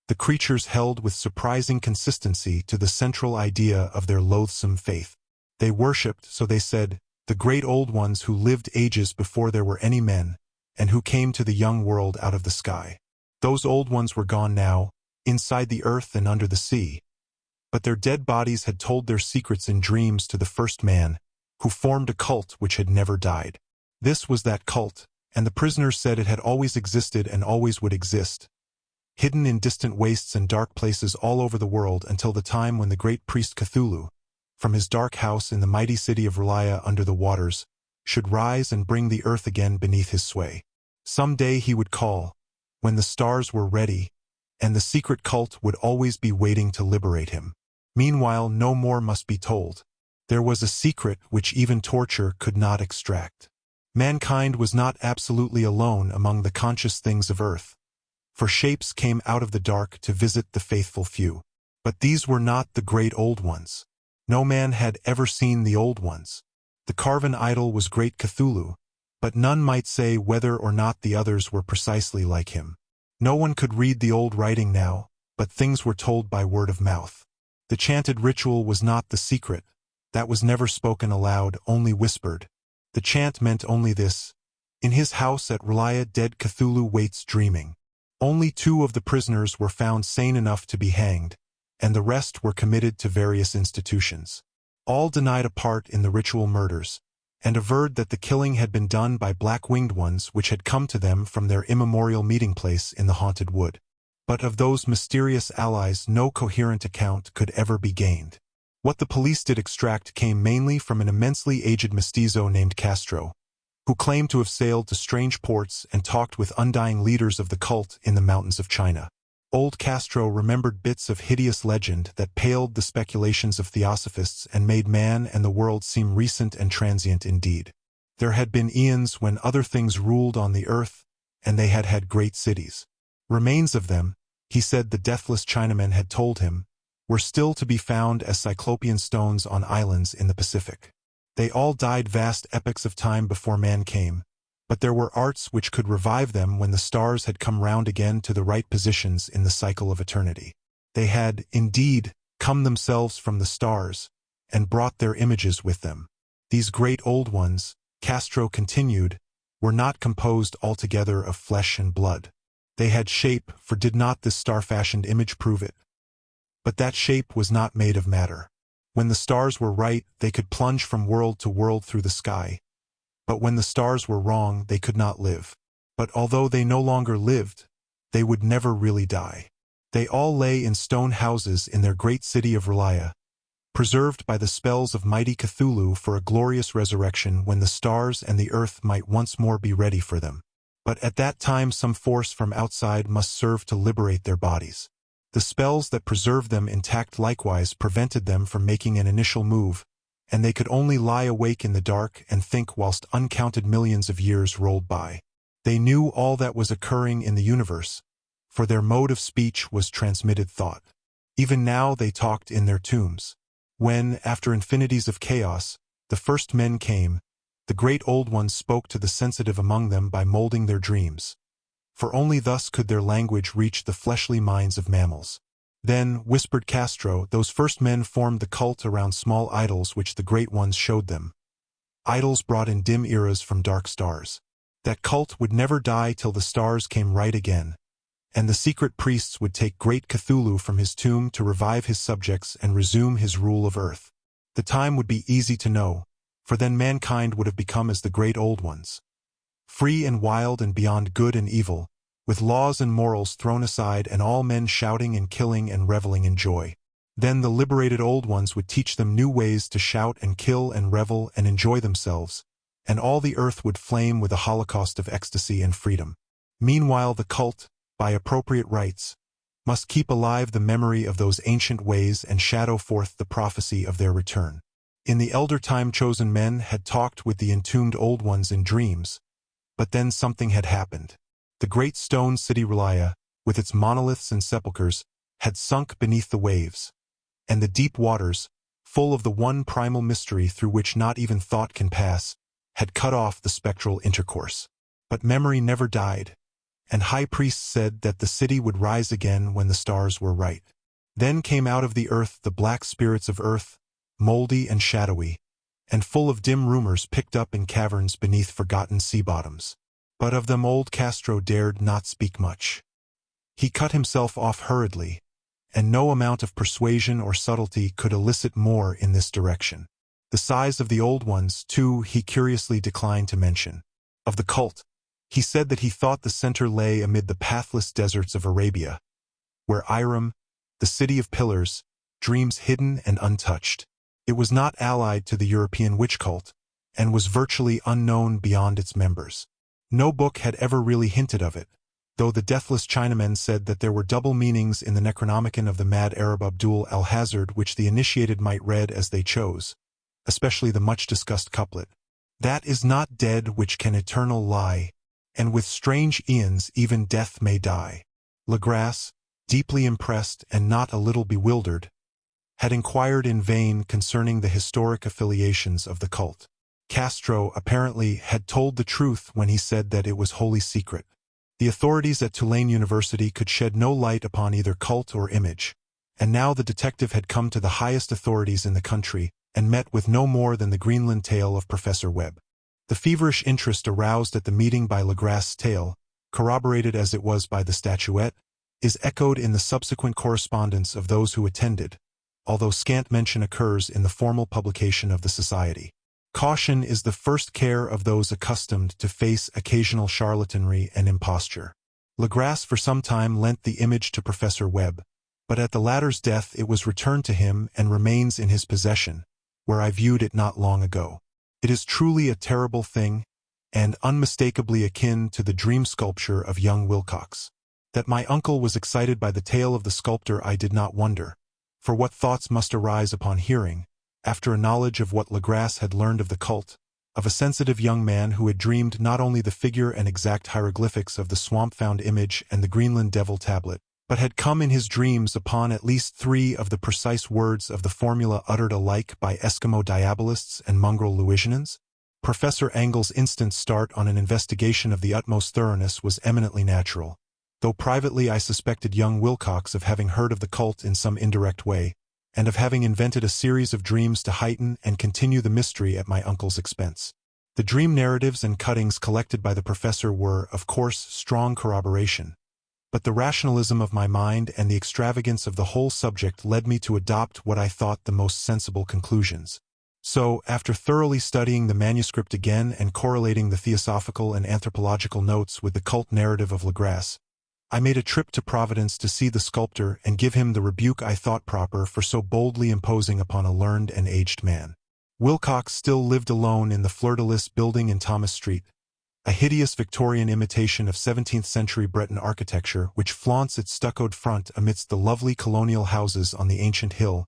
the creatures held with surprising consistency to the central idea of their loathsome faith. They worshipped, so they said, the great old ones who lived ages before there were any men, and who came to the young world out of the sky. Those old ones were gone now, inside the earth and under the sea, but their dead bodies had told their secrets in dreams to the first man, who formed a cult which had never died. This was that cult, and the prisoners said it had always existed and always would exist, hidden in distant wastes and dark places all over the world until the time when the great priest Cthulhu, from his dark house in the mighty city of R'lyeh under the waters, should rise and bring the earth again beneath his sway. Some day he would call, when the stars were ready, and the secret cult would always be waiting to liberate him. Meanwhile no more must be told. There was a secret which even torture could not extract. Mankind was not absolutely alone among the conscious things of earth, for shapes came out of the dark to visit the faithful few. But these were not the great old ones. No man had ever seen the old ones. The carven idol was great Cthulhu, but none might say whether or not the others were precisely like him. No one could read the old writing now, but things were told by word of mouth. The chanted ritual was not the secret. That was never spoken aloud, only whispered. The chant meant only this: in his house at R'lyeh dead Cthulhu waits dreaming. Only 2 of the prisoners were found sane enough to be hanged, and the rest were committed to various institutions. All denied a part in the ritual murders, and averred that the killing had been done by black-winged ones which had come to them from their immemorial meeting place in the haunted wood. But of those mysterious allies no coherent account could ever be gained. What the police did extract came mainly from an immensely aged mestizo named Castro, who claimed to have sailed to strange ports and talked with undying leaders of the cult in the mountains of China. Old Castro remembered bits of hideous legend that paled the speculations of theosophists and made man and the world seem recent and transient indeed. There had been eons when other things ruled on the earth, and they had had great cities. Remains of them, he said the deathless Chinamen had told him, were still to be found as cyclopean stones on islands in the Pacific. They all died vast epochs of time before man came, but there were arts which could revive them when the stars had come round again to the right positions in the cycle of eternity. They had, indeed, come themselves from the stars, and brought their images with them. These great old ones, Castro continued, were not composed altogether of flesh and blood. They had shape, for did not this star-fashioned image prove it? But that shape was not made of matter. When the stars were right, they could plunge from world to world through the sky. But when the stars were wrong, they could not live. But although they no longer lived, they would never really die. They all lay in stone houses in their great city of R'lyeh, preserved by the spells of mighty Cthulhu for a glorious resurrection when the stars and the earth might once more be ready for them. But at that time some force from outside must serve to liberate their bodies. The spells that preserved them intact likewise prevented them from making an initial move, and they could only lie awake in the dark and think whilst uncounted millions of years rolled by. They knew all that was occurring in the universe, for their mode of speech was transmitted thought. Even now they talked in their tombs. When, after infinities of chaos, the first men came, the great old ones spoke to the sensitive among them by molding their dreams. For only thus could their language reach the fleshly minds of mammals. Then, whispered Castro, those first men formed the cult around small idols which the great ones showed them. Idols brought in dim eras from dark stars. That cult would never die till the stars came right again, and the secret priests would take great Cthulhu from his tomb to revive his subjects and resume his rule of earth. The time would be easy to know, for then mankind would have become as the great old ones. Free and wild and beyond good and evil, with laws and morals thrown aside and all men shouting and killing and reveling in joy. Then the liberated old ones would teach them new ways to shout and kill and revel and enjoy themselves, and all the earth would flame with a holocaust of ecstasy and freedom. Meanwhile the cult, by appropriate rites, must keep alive the memory of those ancient ways and shadow forth the prophecy of their return. In the elder time chosen men had talked with the entombed old ones in dreams, but then something had happened. The great stone city R'lyeh, with its monoliths and sepulchres, had sunk beneath the waves, and the deep waters, full of the one primal mystery through which not even thought can pass, had cut off the spectral intercourse. But memory never died, and high priests said that the city would rise again when the stars were right. Then came out of the earth the black spirits of earth, moldy and shadowy, and full of dim rumors picked up in caverns beneath forgotten sea bottoms. But of them old Castro dared not speak much. He cut himself off hurriedly, and no amount of persuasion or subtlety could elicit more in this direction. The size of the old ones, too, he curiously declined to mention. Of the cult, he said that he thought the center lay amid the pathless deserts of Arabia, where Iram, the city of pillars, dreams hidden and untouched. It was not allied to the European witch cult, and was virtually unknown beyond its members. No book had ever really hinted of it, though the deathless Chinamen said that there were double meanings in the Necronomicon of the mad Arab Abdul al-Hazard which the initiated might read as they chose, especially the much-discussed couplet, "That is not dead which can eternal lie, and with strange aeons even death may die." Legras, deeply impressed and not a little bewildered, had inquired in vain concerning the historic affiliations of the cult. Castro, apparently, had told the truth when he said that it was wholly secret. The authorities at Tulane University could shed no light upon either cult or image, and now the detective had come to the highest authorities in the country and met with no more than the Greenland tale of Professor Webb. The feverish interest aroused at the meeting by Legras' tale, corroborated as it was by the statuette, is echoed in the subsequent correspondence of those who attended, although scant mention occurs in the formal publication of the society. Caution is the first care of those accustomed to face occasional charlatanry and imposture. Legras for some time lent the image to Professor Webb, but at the latter's death it was returned to him and remains in his possession, where I viewed it not long ago. It is truly a terrible thing, and unmistakably akin to the dream sculpture of young Wilcox. That my uncle was excited by the tale of the sculptor I did not wonder, for what thoughts must arise upon hearing, after a knowledge of what Legras had learned of the cult, of a sensitive young man who had dreamed not only the figure and exact hieroglyphics of the swamp-found image and the Greenland devil tablet, but had come in his dreams upon at least 3 of the precise words of the formula uttered alike by Eskimo diabolists and mongrel Louisianans? Professor Angell's instant start on an investigation of the utmost thoroughness was eminently natural, though privately I suspected young Wilcox of having heard of the cult in some indirect way, and of having invented a series of dreams to heighten and continue the mystery at my uncle's expense. The dream narratives and cuttings collected by the professor were, of course, strong corroboration, but the rationalism of my mind and the extravagance of the whole subject led me to adopt what I thought the most sensible conclusions. So, after thoroughly studying the manuscript again and correlating the theosophical and anthropological notes with the cult narrative of Lovecraft, I made a trip to Providence to see the sculptor and give him the rebuke I thought proper for so boldly imposing upon a learned and aged man. Wilcox still lived alone in the fleur-de-lis building in Thomas Street, a hideous Victorian imitation of 17th-century Breton architecture which flaunts its stuccoed front amidst the lovely colonial houses on the ancient hill,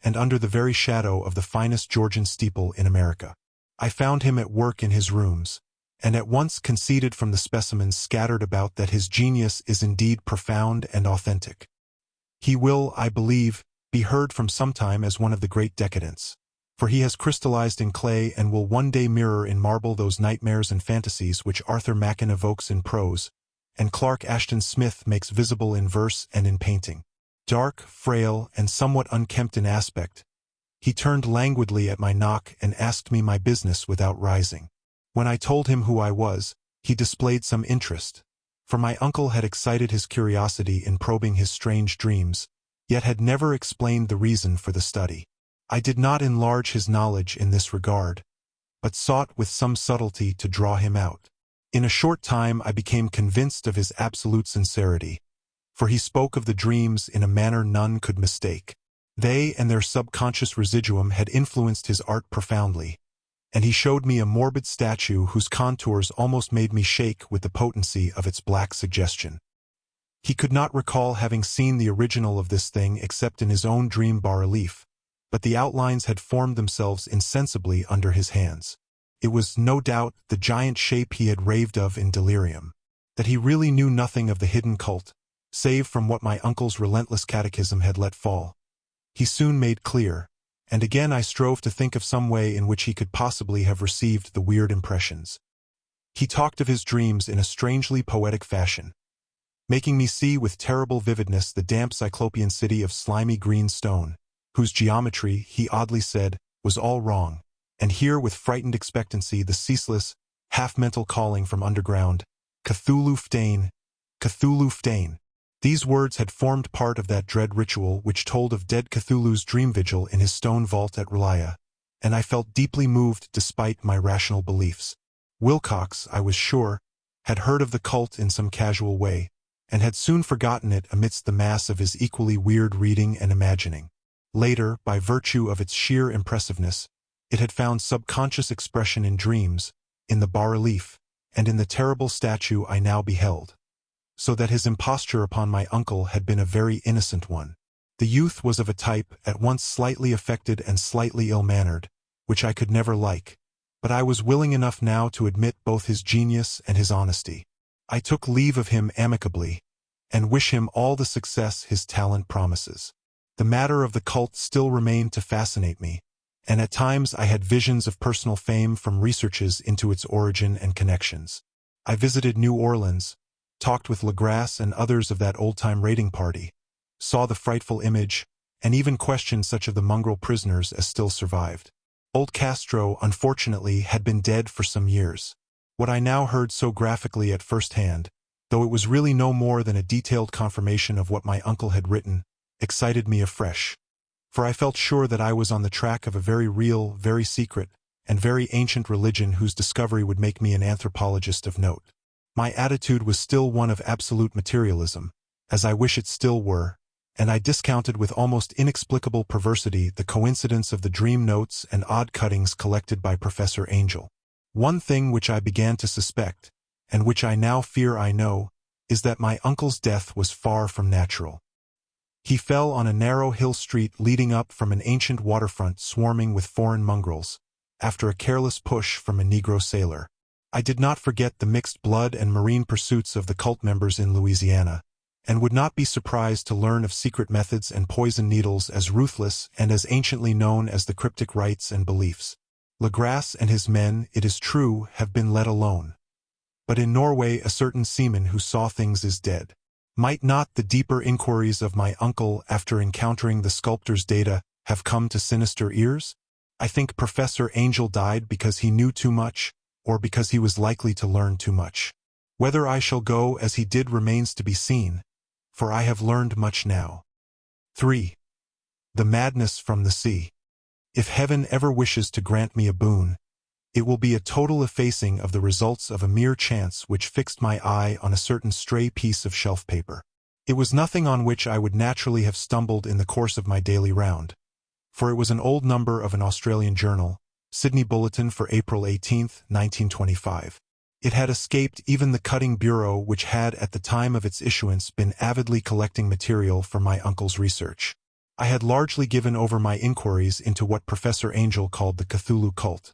and under the very shadow of the finest Georgian steeple in America. I found him at work in his rooms, and at once conceded from the specimens scattered about that his genius is indeed profound and authentic. He will, I believe, be heard from sometime as one of the great decadents, for he has crystallized in clay and will one day mirror in marble those nightmares and fantasies which Arthur Machen evokes in prose, and Clark Ashton Smith makes visible in verse and in painting. Dark, frail, and somewhat unkempt in aspect, he turned languidly at my knock and asked me my business without rising. When I told him who I was, he displayed some interest, for my uncle had excited his curiosity in probing his strange dreams, yet had never explained the reason for the study. I did not enlarge his knowledge in this regard, but sought with some subtlety to draw him out. In a short time I became convinced of his absolute sincerity, for he spoke of the dreams in a manner none could mistake. They and their subconscious residuum had influenced his art profoundly, and he showed me a morbid statue whose contours almost made me shake with the potency of its black suggestion. He could not recall having seen the original of this thing except in his own dream bas-relief, but the outlines had formed themselves insensibly under his hands. It was, no doubt, the giant shape he had raved of in delirium. That he really knew nothing of the hidden cult, save from what my uncle's relentless catechism had let fall, he soon made clear, and again I strove to think of some way in which he could possibly have received the weird impressions. He talked of his dreams in a strangely poetic fashion, making me see with terrible vividness the damp cyclopean city of slimy green stone, whose geometry, he oddly said, was all wrong, and hear with frightened expectancy the ceaseless, half-mental calling from underground, "Cthulhu Fhtagn, Cthulhu Fhtagn." These words had formed part of that dread ritual which told of dead Cthulhu's dream vigil in his stone vault at R'lyeh, and I felt deeply moved despite my rational beliefs. Wilcox, I was sure, had heard of the cult in some casual way, and had soon forgotten it amidst the mass of his equally weird reading and imagining. Later, by virtue of its sheer impressiveness, it had found subconscious expression in dreams, in the bas-relief, and in the terrible statue I now beheld, so that his imposture upon my uncle had been a very innocent one. The youth was of a type at once slightly affected and slightly ill-mannered, which I could never like, but I was willing enough now to admit both his genius and his honesty. I took leave of him amicably, and wish him all the success his talent promises. The matter of the cult still remained to fascinate me, and at times I had visions of personal fame from researches into its origin and connections. I visited New Orleans, talked with Lovecraft and others of that old-time raiding party, saw the frightful image, and even questioned such of the mongrel prisoners as still survived. Old Castro, unfortunately, had been dead for some years. What I now heard so graphically at first hand, though it was really no more than a detailed confirmation of what my uncle had written, excited me afresh, for I felt sure that I was on the track of a very real, very secret, and very ancient religion whose discovery would make me an anthropologist of note. My attitude was still one of absolute materialism, as I wish it still were, and I discounted with almost inexplicable perversity the coincidence of the dream notes and odd cuttings collected by Professor Angell. One thing which I began to suspect, and which I now fear I know, is that my uncle's death was far from natural. He fell on a narrow hill street leading up from an ancient waterfront swarming with foreign mongrels, after a careless push from a Negro sailor. I did not forget the mixed blood and marine pursuits of the cult members in Louisiana, and would not be surprised to learn of secret methods and poison needles as ruthless and as anciently known as the cryptic rites and beliefs. Lovecraft and his men, it is true, have been let alone. But in Norway a certain seaman who saw things is dead. Might not the deeper inquiries of my uncle after encountering the sculptor's data have come to sinister ears? I think Professor Angell died because he knew too much, or because he was likely to learn too much. Whether I shall go as he did remains to be seen, for I have learned much now. 3. The madness from the sea. If heaven ever wishes to grant me a boon, it will be a total effacing of the results of a mere chance which fixed my eye on a certain stray piece of shelf paper. It was nothing on which I would naturally have stumbled in the course of my daily round, for it was an old number of an Australian journal, Sydney Bulletin for April 18, 1925. It had escaped even the cutting bureau which had at the time of its issuance been avidly collecting material for my uncle's research. I had largely given over my inquiries into what Professor Angell called the Cthulhu cult,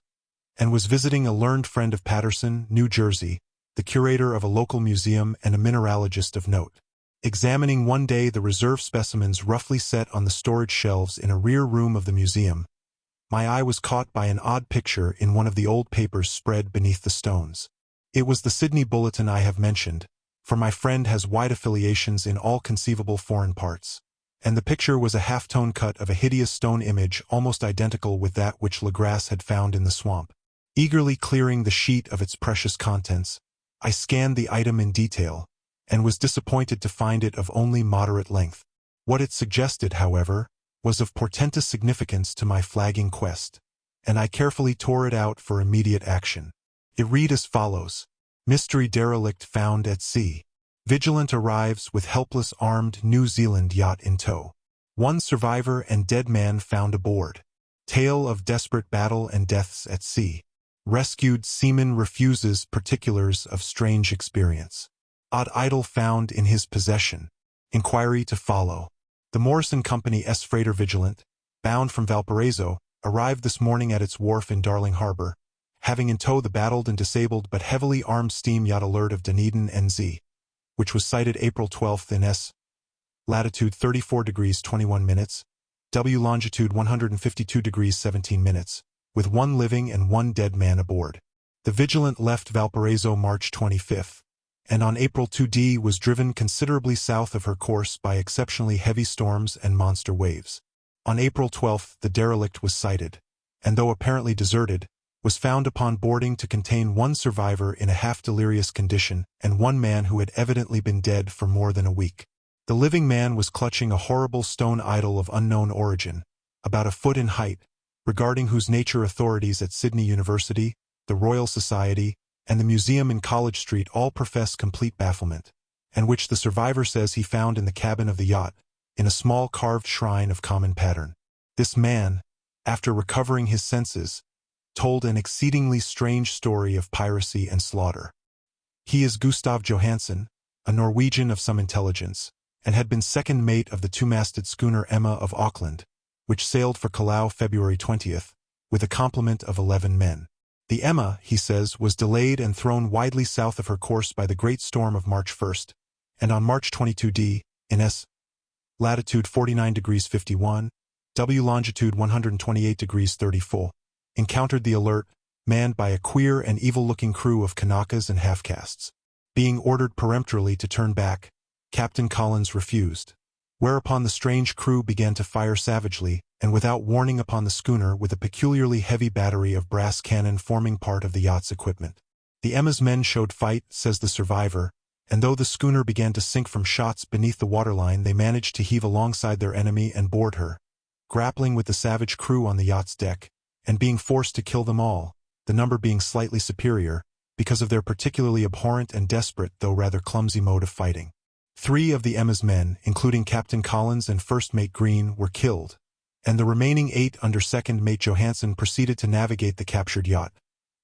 and was visiting a learned friend of Paterson, New Jersey, the curator of a local museum and a mineralogist of note. Examining one day the reserve specimens roughly set on the storage shelves in a rear room of the museum, my eye was caught by an odd picture in one of the old papers spread beneath the stones. It was the Sydney Bulletin I have mentioned, for my friend has wide affiliations in all conceivable foreign parts, and the picture was a half-tone cut of a hideous stone image almost identical with that which Legrasse had found in the swamp. Eagerly clearing the sheet of its precious contents, I scanned the item in detail, and was disappointed to find it of only moderate length. What it suggested, however, was of portentous significance to my flagging quest, and I carefully tore it out for immediate action. It read as follows: Mystery derelict found at sea. Vigilant arrives with helpless armed New Zealand yacht in tow. One survivor and dead man found aboard. Tale of desperate battle and deaths at sea. Rescued seaman refuses particulars of strange experience. Odd idol found in his possession. Inquiry to follow. The Morrison Company S. freighter Vigilant, bound from Valparaiso, arrived this morning at its wharf in Darling Harbor, having in tow the battled and disabled but heavily armed steam yacht Alert of Dunedin NZ, which was sighted April 12 in S. latitude 34 degrees 21 minutes, W longitude 152 degrees 17 minutes, with one living and one dead man aboard. The Vigilant left Valparaiso March 25, and on April 2 was driven considerably south of her course by exceptionally heavy storms and monster waves. On April 12 the derelict was sighted, and though apparently deserted, was found upon boarding to contain one survivor in a half-delirious condition and one man who had evidently been dead for more than a week. The living man was clutching a horrible stone idol of unknown origin, about a foot in height, regarding whose nature authorities at Sydney University, the Royal Society, and the museum in College Street all profess complete bafflement, and which the survivor says he found in the cabin of the yacht, in a small carved shrine of common pattern. This man, after recovering his senses, told an exceedingly strange story of piracy and slaughter. He is Gustav Johansen, a Norwegian of some intelligence, and had been second mate of the two-masted schooner Emma of Auckland, which sailed for Callao February 20th, with a complement of 11 men. The Emma, he says, was delayed and thrown widely south of her course by the great storm of March 1st, and on March 22 in S. latitude 49 degrees 51, W longitude 128 degrees 34, encountered the Alert, manned by a queer and evil-looking crew of Kanakas and half-castes. Being ordered peremptorily to turn back, Captain Collins refused, whereupon the strange crew began to fire savagely and without warning upon the schooner with a peculiarly heavy battery of brass cannon forming part of the yacht's equipment. The Emma's men showed fight, says the survivor, and though the schooner began to sink from shots beneath the waterline, they managed to heave alongside their enemy and board her, grappling with the savage crew on the yacht's deck, and being forced to kill them all, the number being slightly superior, because of their particularly abhorrent and desperate though rather clumsy mode of fighting. 3 of the Emma's men, including Captain Collins and First Mate Green, were killed, and the remaining 8 under Second Mate Johansen proceeded to navigate the captured yacht,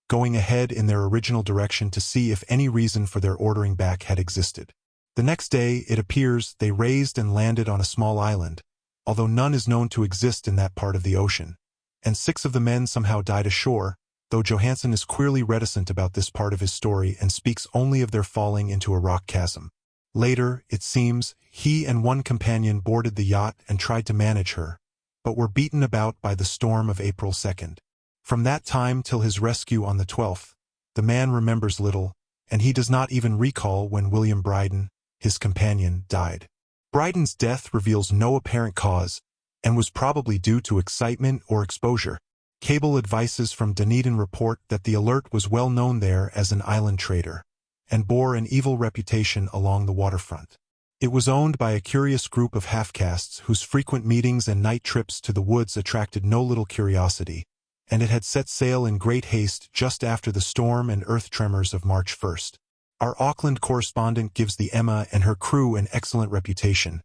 going ahead in their original direction to see if any reason for their ordering back had existed. The next day, it appears, they raised and landed on a small island, although none is known to exist in that part of the ocean, and 6 of the men somehow died ashore, though Johansen is queerly reticent about this part of his story and speaks only of their falling into a rock chasm. Later, it seems, he and one companion boarded the yacht and tried to manage her, but were beaten about by the storm of April 2nd. From that time till his rescue on the 12th, the man remembers little, and he does not even recall when William Bryden, his companion, died. Bryden's death reveals no apparent cause, and was probably due to excitement or exposure. Cable advices from Dunedin report that the alert was well known there as an island trader, and bore an evil reputation along the waterfront. It was owned by a curious group of half-castes whose frequent meetings and night trips to the woods attracted no little curiosity, and it had set sail in great haste just after the storm and earth tremors of March 1st. Our Auckland correspondent gives the Emma and her crew an excellent reputation,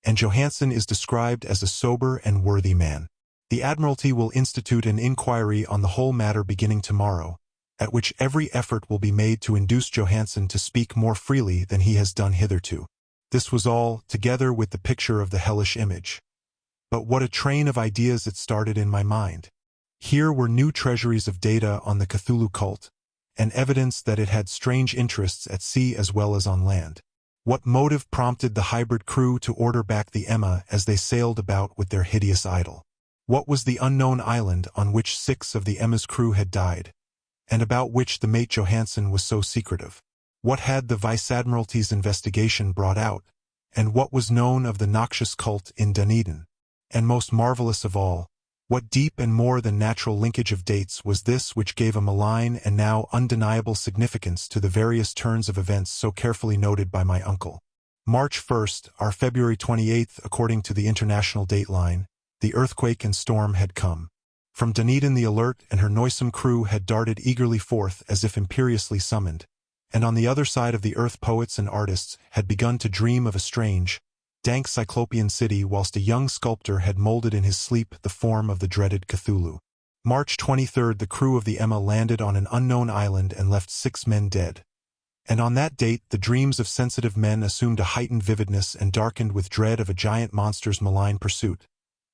and Johansen is described as a sober and worthy man. The Admiralty will institute an inquiry on the whole matter beginning tomorrow, at which every effort will be made to induce Johansen to speak more freely than he has done hitherto. This was all, together with the picture of the hellish image. But what a train of ideas it started in my mind. Here were new treasuries of data on the Cthulhu cult, and evidence that it had strange interests at sea as well as on land. What motive prompted the hybrid crew to order back the Emma as they sailed about with their hideous idol? What was the unknown island on which 6 of the Emma's crew had died, and about which the mate Johansen was so secretive? What had the Vice-Admiralty's investigation brought out, and what was known of the noxious cult in Dunedin? And most marvelous of all, what deep and more than natural linkage of dates was this which gave a malign and now undeniable significance to the various turns of events so carefully noted by my uncle? March 1st, or February 28th according to the international dateline, the earthquake and storm had come. From Dunedin the Alert and her noisome crew had darted eagerly forth as if imperiously summoned, and on the other side of the earth poets and artists had begun to dream of a strange, dank cyclopean city whilst a young sculptor had molded in his sleep the form of the dreaded Cthulhu. March 23rd the crew of the Emma landed on an unknown island and left 6 men dead. And on that date the dreams of sensitive men assumed a heightened vividness and darkened with dread of a giant monster's malign pursuit,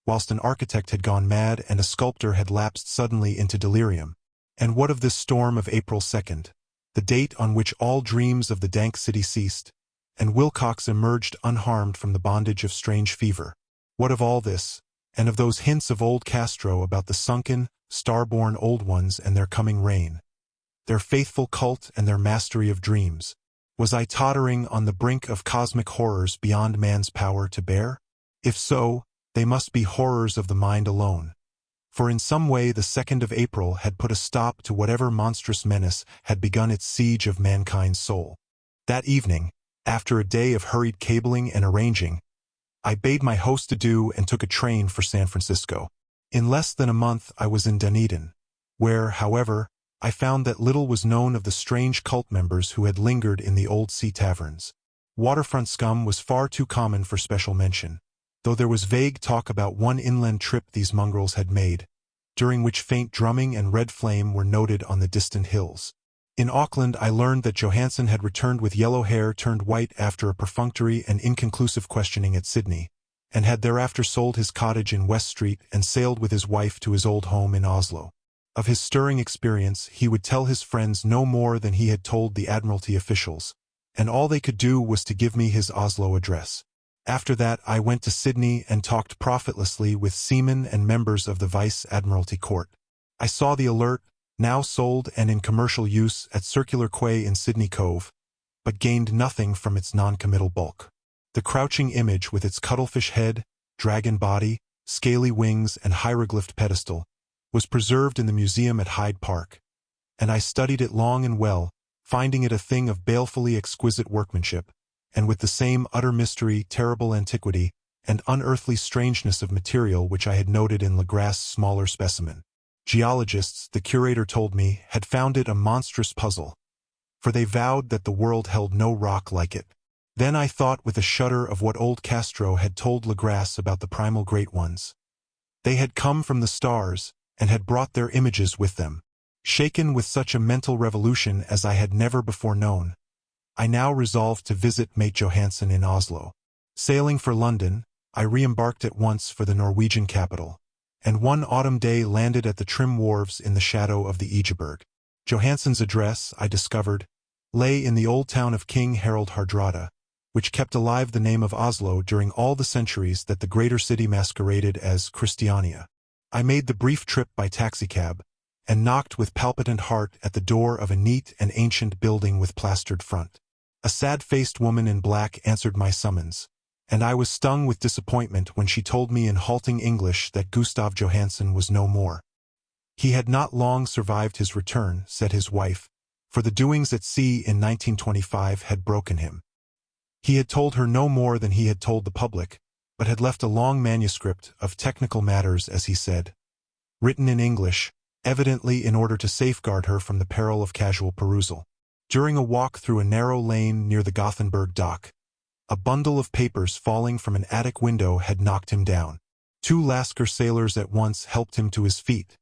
whilst an architect had gone mad and a sculptor had lapsed suddenly into delirium. And what of this storm of April 2nd? The date on which all dreams of the dank city ceased, and Wilcox emerged unharmed from the bondage of strange fever? What of all this, and of those hints of old Castro about the sunken, star-born old ones and their coming reign, their faithful cult and their mastery of dreams? Was I tottering on the brink of cosmic horrors beyond man's power to bear? If so, they must be horrors of the mind alone. For in some way the 2nd of April had put a stop to whatever monstrous menace had begun its siege of mankind's soul. That evening, after a day of hurried cabling and arranging, I bade my host adieu and took a train for San Francisco. In less than a month I was in Dunedin, where, however, I found that little was known of the strange cult members who had lingered in the old sea taverns. Waterfront scum was far too common for special mention, though there was vague talk about one inland trip these mongrels had made, during which faint drumming and red flame were noted on the distant hills. In Auckland I learned that Johansen had returned with yellow hair turned white after a perfunctory and inconclusive questioning at Sydney, and had thereafter sold his cottage in West Street and sailed with his wife to his old home in Oslo. Of his stirring experience he would tell his friends no more than he had told the Admiralty officials, and all they could do was to give me his Oslo address. After that I went to Sydney and talked profitlessly with seamen and members of the Vice-Admiralty Court. I saw the Alert, now sold and in commercial use at Circular Quay in Sydney Cove, but gained nothing from its non-committal bulk. The crouching image with its cuttlefish head, dragon body, scaly wings and hieroglyphed pedestal was preserved in the museum at Hyde Park, and I studied it long and well, finding it a thing of balefully exquisite workmanship, and with the same utter mystery, terrible antiquity, and unearthly strangeness of material which I had noted in Legrass's smaller specimen. Geologists, the curator told me, had found it a monstrous puzzle, for they vowed that the world held no rock like it. Then I thought with a shudder of what old Castro had told Legrasse about the primal great ones. They had come from the stars, and had brought their images with them. Shaken with such a mental revolution as I had never before known, I now resolved to visit mate Johansen in Oslo. Sailing for London, I re-embarked at once for the Norwegian capital, and one autumn day landed at the trim wharves in the shadow of the Egeberg. Johansen's address, I discovered, lay in the old town of King Harald Hardrada, which kept alive the name of Oslo during all the centuries that the greater city masqueraded as Christiania. I made the brief trip by taxicab, and knocked with palpitant heart at the door of a neat and ancient building with plastered front. A sad-faced woman in black answered my summons, and I was stung with disappointment when she told me in halting English that Gustav Johansen was no more. He had not long survived his return, said his wife, for the doings at sea in 1925 had broken him. He had told her no more than he had told the public, but had left a long manuscript of technical matters, as he said, written in English, evidently in order to safeguard her from the peril of casual perusal. During a walk through a narrow lane near the Gothenburg dock, a bundle of papers falling from an attic window had knocked him down. 2 Lascar sailors at once helped him to his feet,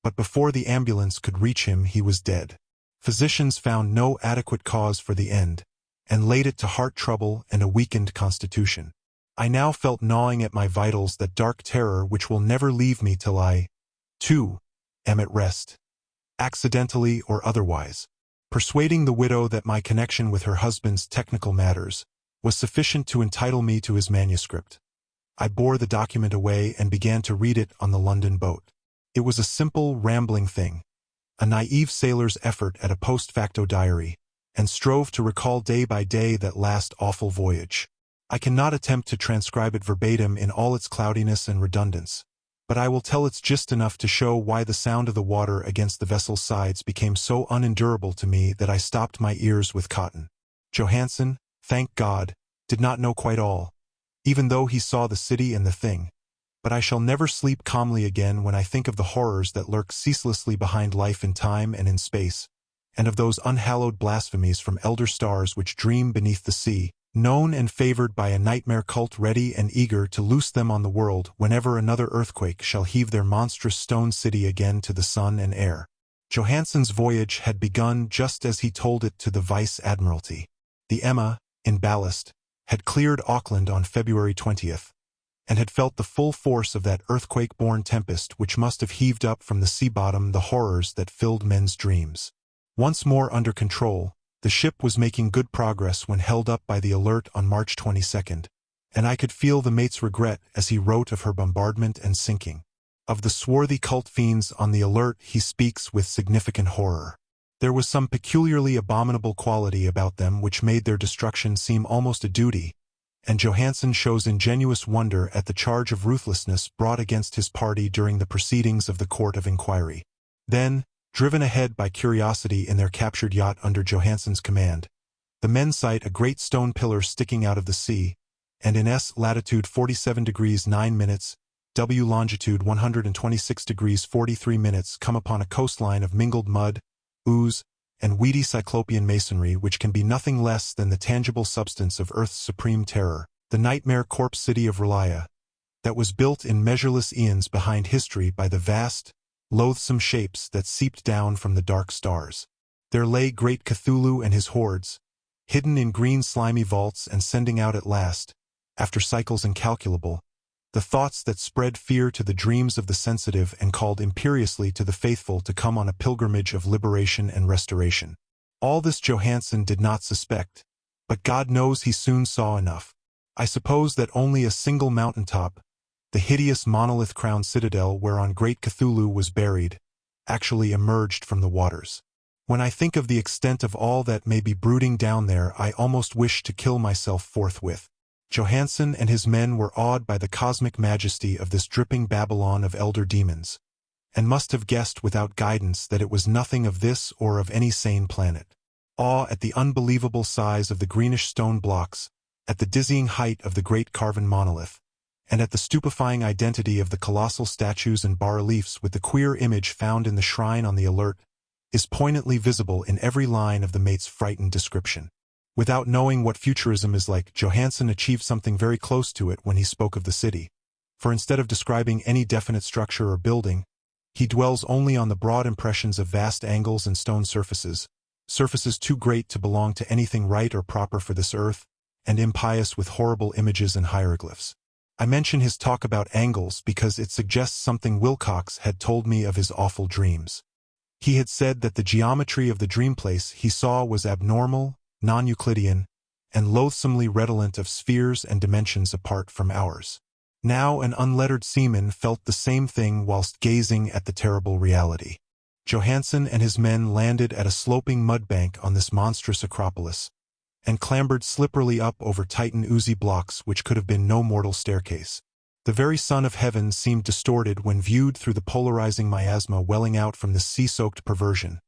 but before the ambulance could reach him he was dead. Physicians found no adequate cause for the end, and laid it to heart trouble and a weakened constitution. I now felt gnawing at my vitals that dark terror which will never leave me till I, too, am at rest, accidentally or otherwise. Persuading the widow that my connection with her husband's technical matters was sufficient to entitle me to his manuscript, I bore the document away and began to read it on the London boat. It was a simple, rambling thing, a naive sailor's effort at a post facto diary, and strove to recall day by day that last awful voyage. I cannot attempt to transcribe it verbatim in all its cloudiness and redundance, but I will tell its gist enough to show why the sound of the water against the vessel's sides became so unendurable to me that I stopped my ears with cotton. Johansen, thank God, did not know quite all, even though he saw the city and the thing, but I shall never sleep calmly again when I think of the horrors that lurk ceaselessly behind life in time and in space, and of those unhallowed blasphemies from elder stars which dream beneath the sea, known and favored by a nightmare cult ready and eager to loose them on the world whenever another earthquake shall heave their monstrous stone city again to the sun and air. Johansen's voyage had begun just as he told it to the Vice-Admiralty. The Emma, in ballast, had cleared Auckland on February 20th, and had felt the full force of that earthquake-born tempest which must have heaved up from the sea bottom the horrors that filled men's dreams. Once more under control, the ship was making good progress when held up by the Alert on March 22nd, and I could feel the mate's regret as he wrote of her bombardment and sinking. Of the swarthy cult fiends on the Alert he speaks with significant horror. There was some peculiarly abominable quality about them which made their destruction seem almost a duty, and Johansen shows ingenuous wonder at the charge of ruthlessness brought against his party during the proceedings of the Court of Inquiry. Then, driven ahead by curiosity in their captured yacht under Johansen's command, the men sight a great stone pillar sticking out of the sea, and in S latitude 47 degrees 9 minutes, W longitude 126 degrees 43 minutes come upon a coastline of mingled mud, ooze, and weedy cyclopean masonry which can be nothing less than the tangible substance of Earth's supreme terror, the nightmare corpse city of R'lyeh, that was built in measureless eons behind history by the vast, loathsome shapes that seeped down from the dark stars. There lay great Cthulhu and his hordes, hidden in green slimy vaults and sending out at last, after cycles incalculable, the thoughts that spread fear to the dreams of the sensitive and called imperiously to the faithful to come on a pilgrimage of liberation and restoration. All this Johansen did not suspect, but God knows he soon saw enough. I suppose that only a single mountaintop, the hideous monolith-crowned citadel whereon great Cthulhu was buried, actually emerged from the waters. When I think of the extent of all that may be brooding down there, I almost wish to kill myself forthwith. Johansen and his men were awed by the cosmic majesty of this dripping Babylon of elder demons, and must have guessed without guidance that it was nothing of this or of any sane planet. Awe at the unbelievable size of the greenish stone blocks, at the dizzying height of the great carven monolith, and at the stupefying identity of the colossal statues and bas-reliefs with the queer image found in the shrine on the Alert, is poignantly visible in every line of the mate's frightened description. Without knowing what futurism is like, Johansen achieved something very close to it when he spoke of the city. For instead of describing any definite structure or building, he dwells only on the broad impressions of vast angles and stone surfaces, surfaces too great to belong to anything right or proper for this earth, and impious with horrible images and hieroglyphs. I mention his talk about angles because it suggests something Wilcox had told me of his awful dreams. He had said that the geometry of the dream place he saw was abnormal, non-Euclidean, and loathsomely redolent of spheres and dimensions apart from ours. Now an unlettered seaman felt the same thing whilst gazing at the terrible reality. Johansen and his men landed at a sloping mud bank on this monstrous acropolis, and clambered slipperily up over Titan oozy blocks which could have been no mortal staircase. The very sun of heaven seemed distorted when viewed through the polarizing miasma welling out from this sea-soaked perversion,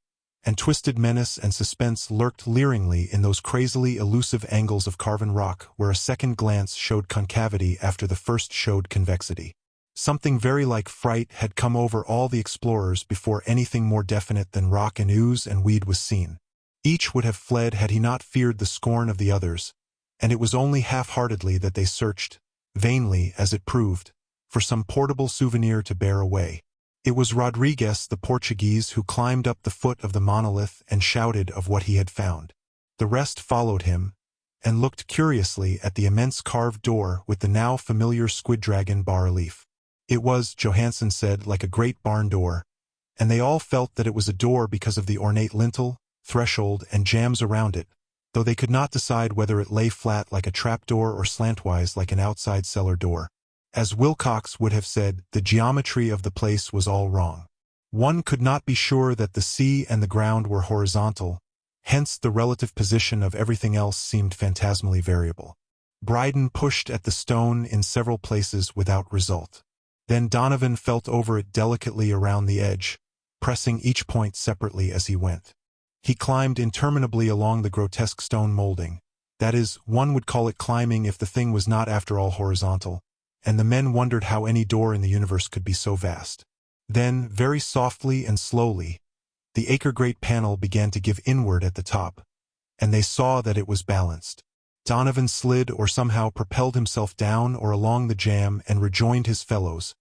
and twisted menace and suspense lurked leeringly in those crazily elusive angles of carven rock where a second glance showed concavity after the first showed convexity. Something very like fright had come over all the explorers before anything more definite than rock and ooze and weed was seen. Each would have fled had he not feared the scorn of the others, and it was only half-heartedly that they searched, vainly as it proved, for some portable souvenir to bear away. It was Rodriguez the Portuguese who climbed up the foot of the monolith and shouted of what he had found. The rest followed him, and looked curiously at the immense carved door with the now familiar squid dragon bas-relief. It was, Johansen said, like a great barn door, and they all felt that it was a door because of the ornate lintel, threshold, and jambs around it, though they could not decide whether it lay flat like a trapdoor or slantwise like an outside cellar door. As Wilcox would have said, the geometry of the place was all wrong. One could not be sure that the sea and the ground were horizontal, hence the relative position of everything else seemed phantasmally variable. Bryden pushed at the stone in several places without result. Then Donovan felt over it delicately around the edge, pressing each point separately as he went. He climbed interminably along the grotesque stone molding. That is, one would call it climbing if the thing was not after all horizontal, and the men wondered how any door in the universe could be so vast. Then, very softly and slowly, the acre-great panel began to give inward at the top, and they saw that it was balanced. Donovan slid or somehow propelled himself down or along the jamb and rejoined his fellows,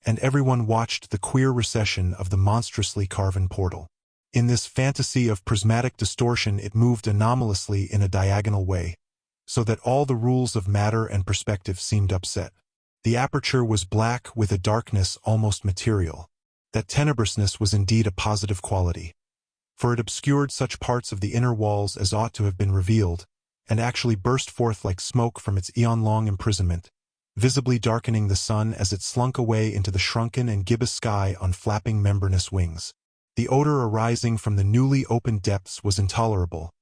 and everyone watched the queer recession of the monstrously carven portal. In this fantasy of prismatic distortion it moved anomalously in a diagonal way, so that all the rules of matter and perspective seemed upset. The aperture was black with a darkness almost material. That tenebrousness was indeed a positive quality, for it obscured such parts of the inner walls as ought to have been revealed, and actually burst forth like smoke from its eon-long imprisonment, visibly darkening the sun as it slunk away into the shrunken and gibbous sky on flapping membranous wings. The odor arising from the newly opened depths was intolerable,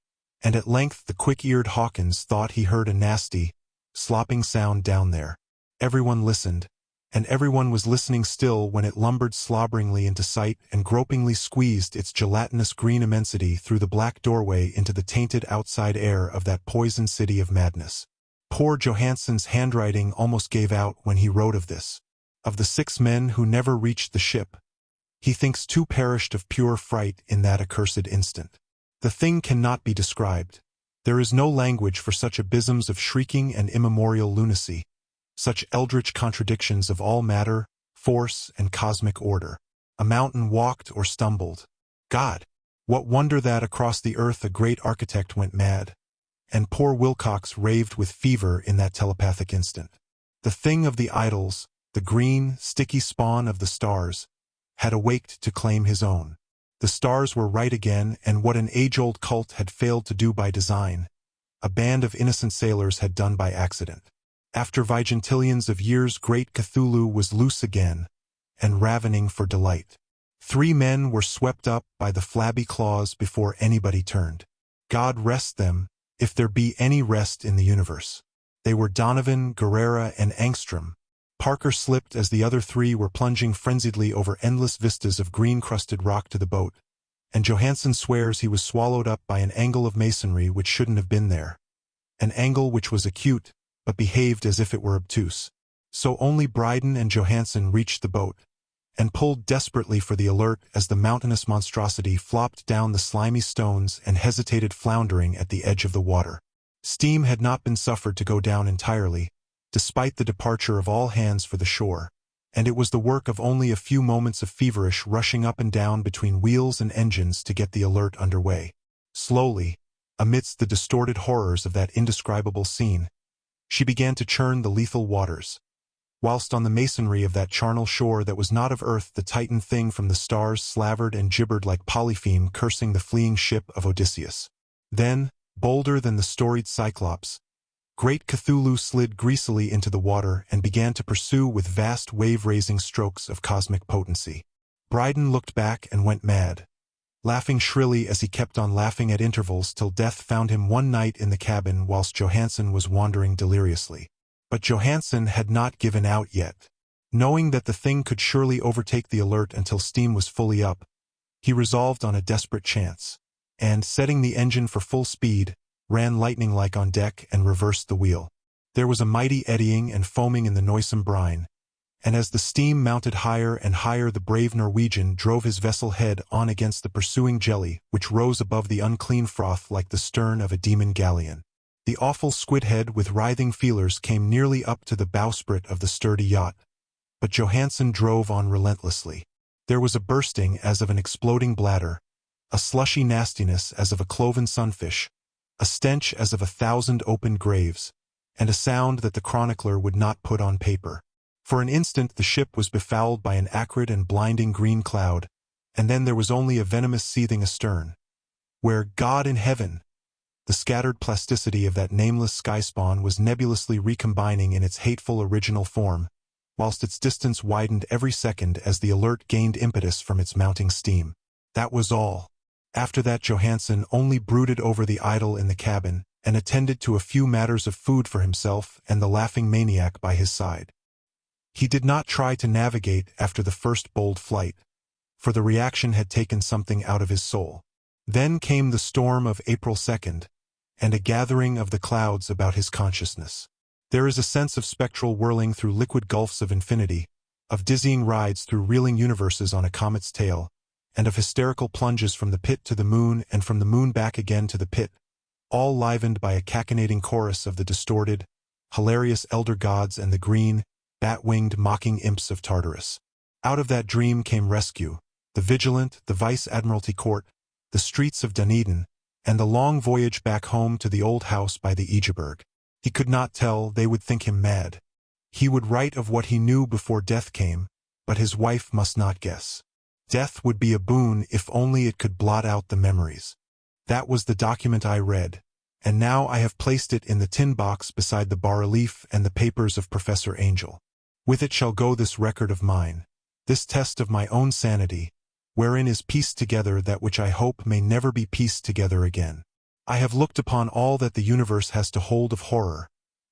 and at length the quick-eared Hawkins thought he heard a nasty, slopping sound down there. Everyone listened, and everyone was listening still when it lumbered slobberingly into sight and gropingly squeezed its gelatinous green immensity through the black doorway into the tainted outside air of that poison city of madness. Poor Johansen's handwriting almost gave out when he wrote of this. Of the 6 men who never reached the ship, he thinks 2 perished of pure fright in that accursed instant. The thing cannot be described. There is no language for such abysms of shrieking and immemorial lunacy, such eldritch contradictions of all matter, force, and cosmic order. A mountain walked or stumbled. God! What wonder that across the earth a great architect went mad, and poor Wilcox raved with fever in that telepathic instant. The thing of the idols, the green, sticky spawn of the stars, had awaked to claim his own. The stars were right again, and what an age-old cult had failed to do by design, a band of innocent sailors had done by accident. After vigintillions of years great Cthulhu was loose again, and ravening for delight. 3 men were swept up by the flabby claws before anybody turned. God rest them, if there be any rest in the universe. They were Donovan, Guerrera, and Angstrom. Parker slipped as the other 3 were plunging frenziedly over endless vistas of green-crusted rock to the boat, and Johansen swears he was swallowed up by an angle of masonry which shouldn't have been there. An angle which was acute, but behaved as if it were obtuse. So only Bryden and Johansen reached the boat, and pulled desperately for the alert as the mountainous monstrosity flopped down the slimy stones and hesitated floundering at the edge of the water. Steam had not been suffered to go down entirely, despite the departure of all hands for the shore, and it was the work of only a few moments of feverish rushing up and down between wheels and engines to get the alert under way. Slowly, amidst the distorted horrors of that indescribable scene, she began to churn the lethal waters, whilst on the masonry of that charnel shore that was not of earth the Titan thing from the stars slavered and gibbered like Polypheme cursing the fleeing ship of Odysseus. Then, bolder than the storied Cyclops, great Cthulhu slid greasily into the water and began to pursue with vast wave-raising strokes of cosmic potency. Bryden looked back and went mad. laughing shrilly as he kept on laughing at intervals till death found him one night in the cabin whilst Johansen was wandering deliriously. But Johansen had not given out yet. Knowing that the thing could surely overtake the alert until steam was fully up, he resolved on a desperate chance, and, setting the engine for full speed, ran lightning-like on deck and reversed the wheel. There was a mighty eddying and foaming in the noisome brine, and as the steam mounted higher and higher the brave Norwegian drove his vessel head on against the pursuing jelly which rose above the unclean froth like the stern of a demon galleon. The awful squid-head with writhing feelers came nearly up to the bowsprit of the sturdy yacht, but Johansen drove on relentlessly. There was a bursting as of an exploding bladder, a slushy nastiness as of a cloven sunfish, a stench as of 1,000 opened graves, and a sound that the chronicler would not put on paper. For an instant the ship was befouled by an acrid and blinding green cloud, and then there was only a venomous seething astern, where, God in heaven, the scattered plasticity of that nameless sky-spawn was nebulously recombining in its hateful original form, whilst its distance widened every second as the alert gained impetus from its mounting steam. That was all. After that Johansen only brooded over the idol in the cabin, and attended to a few matters of food for himself and the laughing maniac by his side. He did not try to navigate after the first bold flight, for the reaction had taken something out of his soul. Then came the storm of April 2nd, and a gathering of the clouds about his consciousness. There is a sense of spectral whirling through liquid gulfs of infinity, of dizzying rides through reeling universes on a comet's tail, and of hysterical plunges from the pit to the moon and from the moon back again to the pit, all livened by a cachinnating chorus of the distorted, hilarious elder gods and the green, bat-winged mocking imps of Tartarus. Out of that dream came rescue, the Vigilant, the Vice-Admiralty Court, the streets of Dunedin, and the long voyage back home to the old house by the Egeberg. He could not tell, they would think him mad. He would write of what he knew before death came, but his wife must not guess. Death would be a boon if only it could blot out the memories. That was the document I read, and now I have placed it in the tin box beside the bas-relief and the papers of Professor Angell. With it shall go this record of mine, this test of my own sanity, wherein is pieced together that which I hope may never be pieced together again. I have looked upon all that the universe has to hold of horror,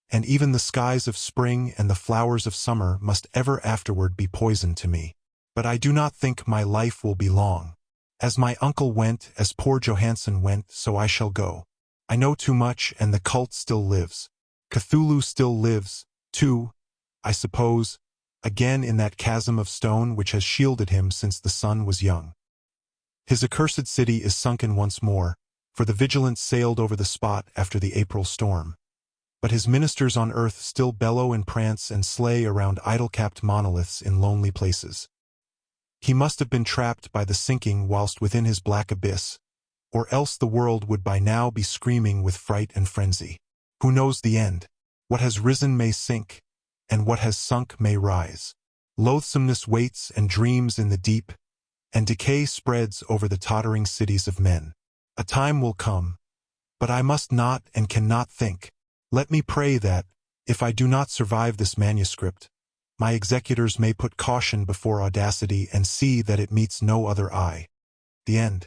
and even the skies of spring and the flowers of summer must ever afterward be poison to me. But I do not think my life will be long. As my uncle went, as poor Johansen went, so I shall go. I know too much, and the cult still lives. Cthulhu still lives, too, I suppose, again in that chasm of stone which has shielded him since the sun was young. His accursed city is sunken once more, for the Vigilant sailed over the spot after the April storm. But his ministers on earth still bellow and prance and slay around idol-capped monoliths in lonely places. He must have been trapped by the sinking whilst within his black abyss, or else the world would by now be screaming with fright and frenzy. Who knows the end? What has risen may sink, and what has sunk may rise. Loathsomeness waits and dreams in the deep, and decay spreads over the tottering cities of men. A time will come, but I must not and cannot think. Let me pray that, if I do not survive this manuscript, my executors may put caution before audacity and see that it meets no other eye. The end.